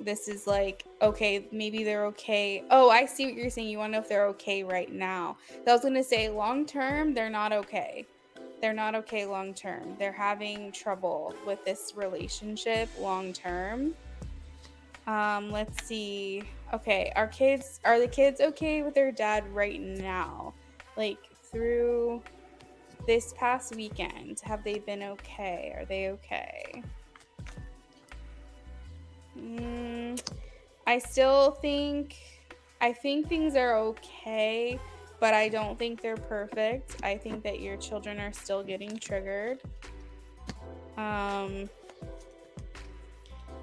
this is like, okay, maybe they're okay. Oh, I see what you're saying. You want to know if they're okay right now. I was going to say long term, they're not okay. They're not okay long term. They're having trouble with this relationship long term. Let's see. Okay, are the kids okay with their dad right now? Like through this past weekend, have they been okay? Are they okay? I think things are okay, but I don't think they're perfect. I think that your children are still getting triggered.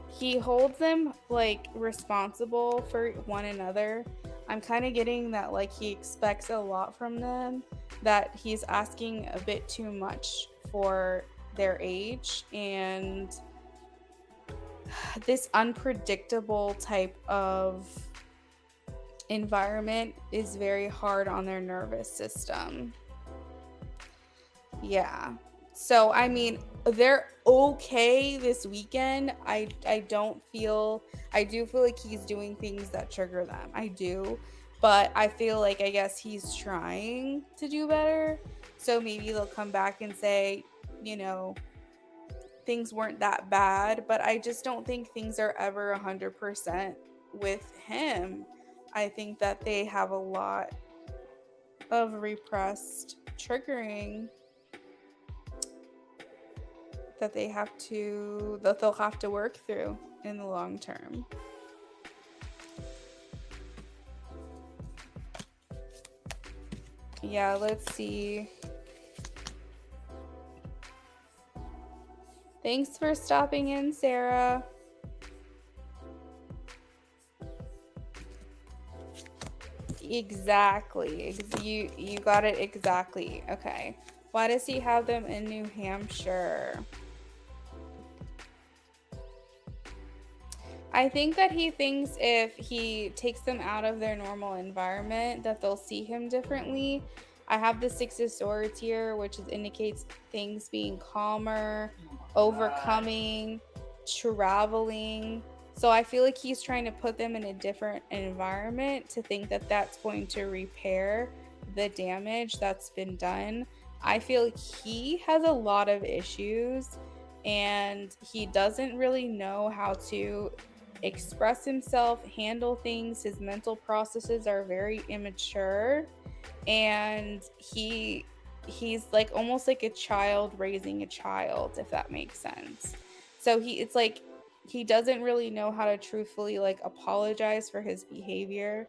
He holds them like responsible for one another. I'm kind of getting that like he expects a lot from them, that he's asking a bit too much for their age, and this unpredictable type of environment is very hard on their nervous system. Yeah. So, I mean, they're okay this weekend. I do feel like he's doing things that trigger them. I do. But I feel like, I guess he's trying to do better. So maybe they'll come back and say, you know, things weren't that bad, but I just don't think things are ever 100% with him. I think that they have a lot of repressed triggering that they'll have to work through in the long term. Yeah, let's see. Thanks for stopping in, Sarah. Exactly. You got it exactly. Okay. Why does he have them in New Hampshire? I think that he thinks if he takes them out of their normal environment that they'll see him differently. I have the Six of Swords here, which indicates things being calmer, overcoming, traveling. So I feel like he's trying to put them in a different environment to think that that's going to repair the damage that's been done. I feel like he has a lot of issues and he doesn't really know how to express himself, handle things. His mental processes are very immature, and he's like almost like a child raising a child, if that makes sense. So it's like he doesn't really know how to truthfully like apologize for his behavior,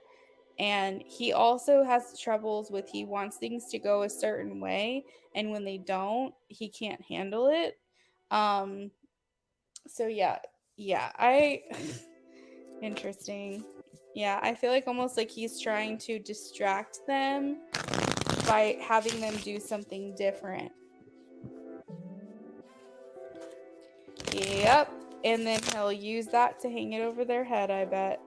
and he also has troubles with he wants things to go a certain way, and when they don't, he can't handle it. So I interesting. Yeah, I feel like almost like he's trying to distract them by having them do something different. Yep. And then he'll use that to hang it over their head, I bet.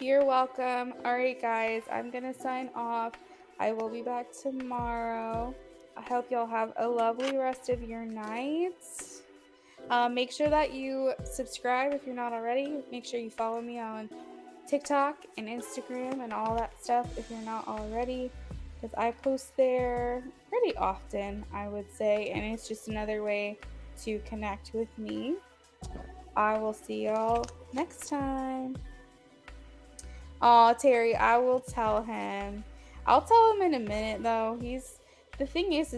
You're welcome. All right, guys, I'm going to sign off. I will be back tomorrow. I hope y'all have a lovely rest of your night. Make sure that you subscribe if you're not already. Make sure you follow me on TikTok and Instagram and all that stuff if you're not already, because I post there pretty often, I would say, and it's just another way to connect with me. I will see y'all next time. Oh, Terry, I will tell him. I'll tell him in a minute, though. The thing is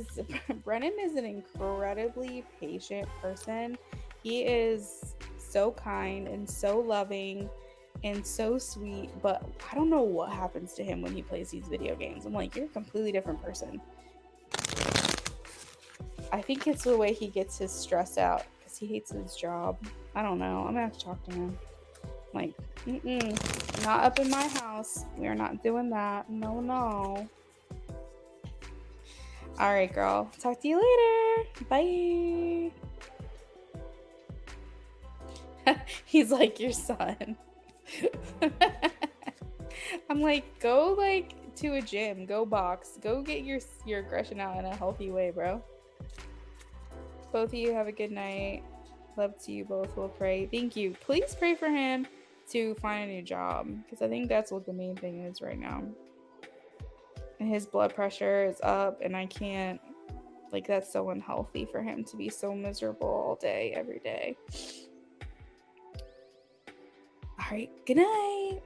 Brennan is an incredibly patient person. He is so kind and so loving and so sweet, but I don't know what happens to him when he plays these video games. I'm like, you're a completely different person. I think it's the way he gets his stress out because he hates his job. I don't know. I'm gonna have to talk to him. Like, not up in my house. We're not doing that. No. All right, girl. Talk to you later. Bye. He's like your son. I'm like, go like to a gym, go box, go get your aggression out in a healthy way, bro. Both of you have a good night. Love to you both. We'll pray. Thank you. Please pray for him to find a new job, because I think that's what the main thing is right now. And his blood pressure is up, and I can't, like, that's so unhealthy for him to be so miserable all day, every day. All right, good night.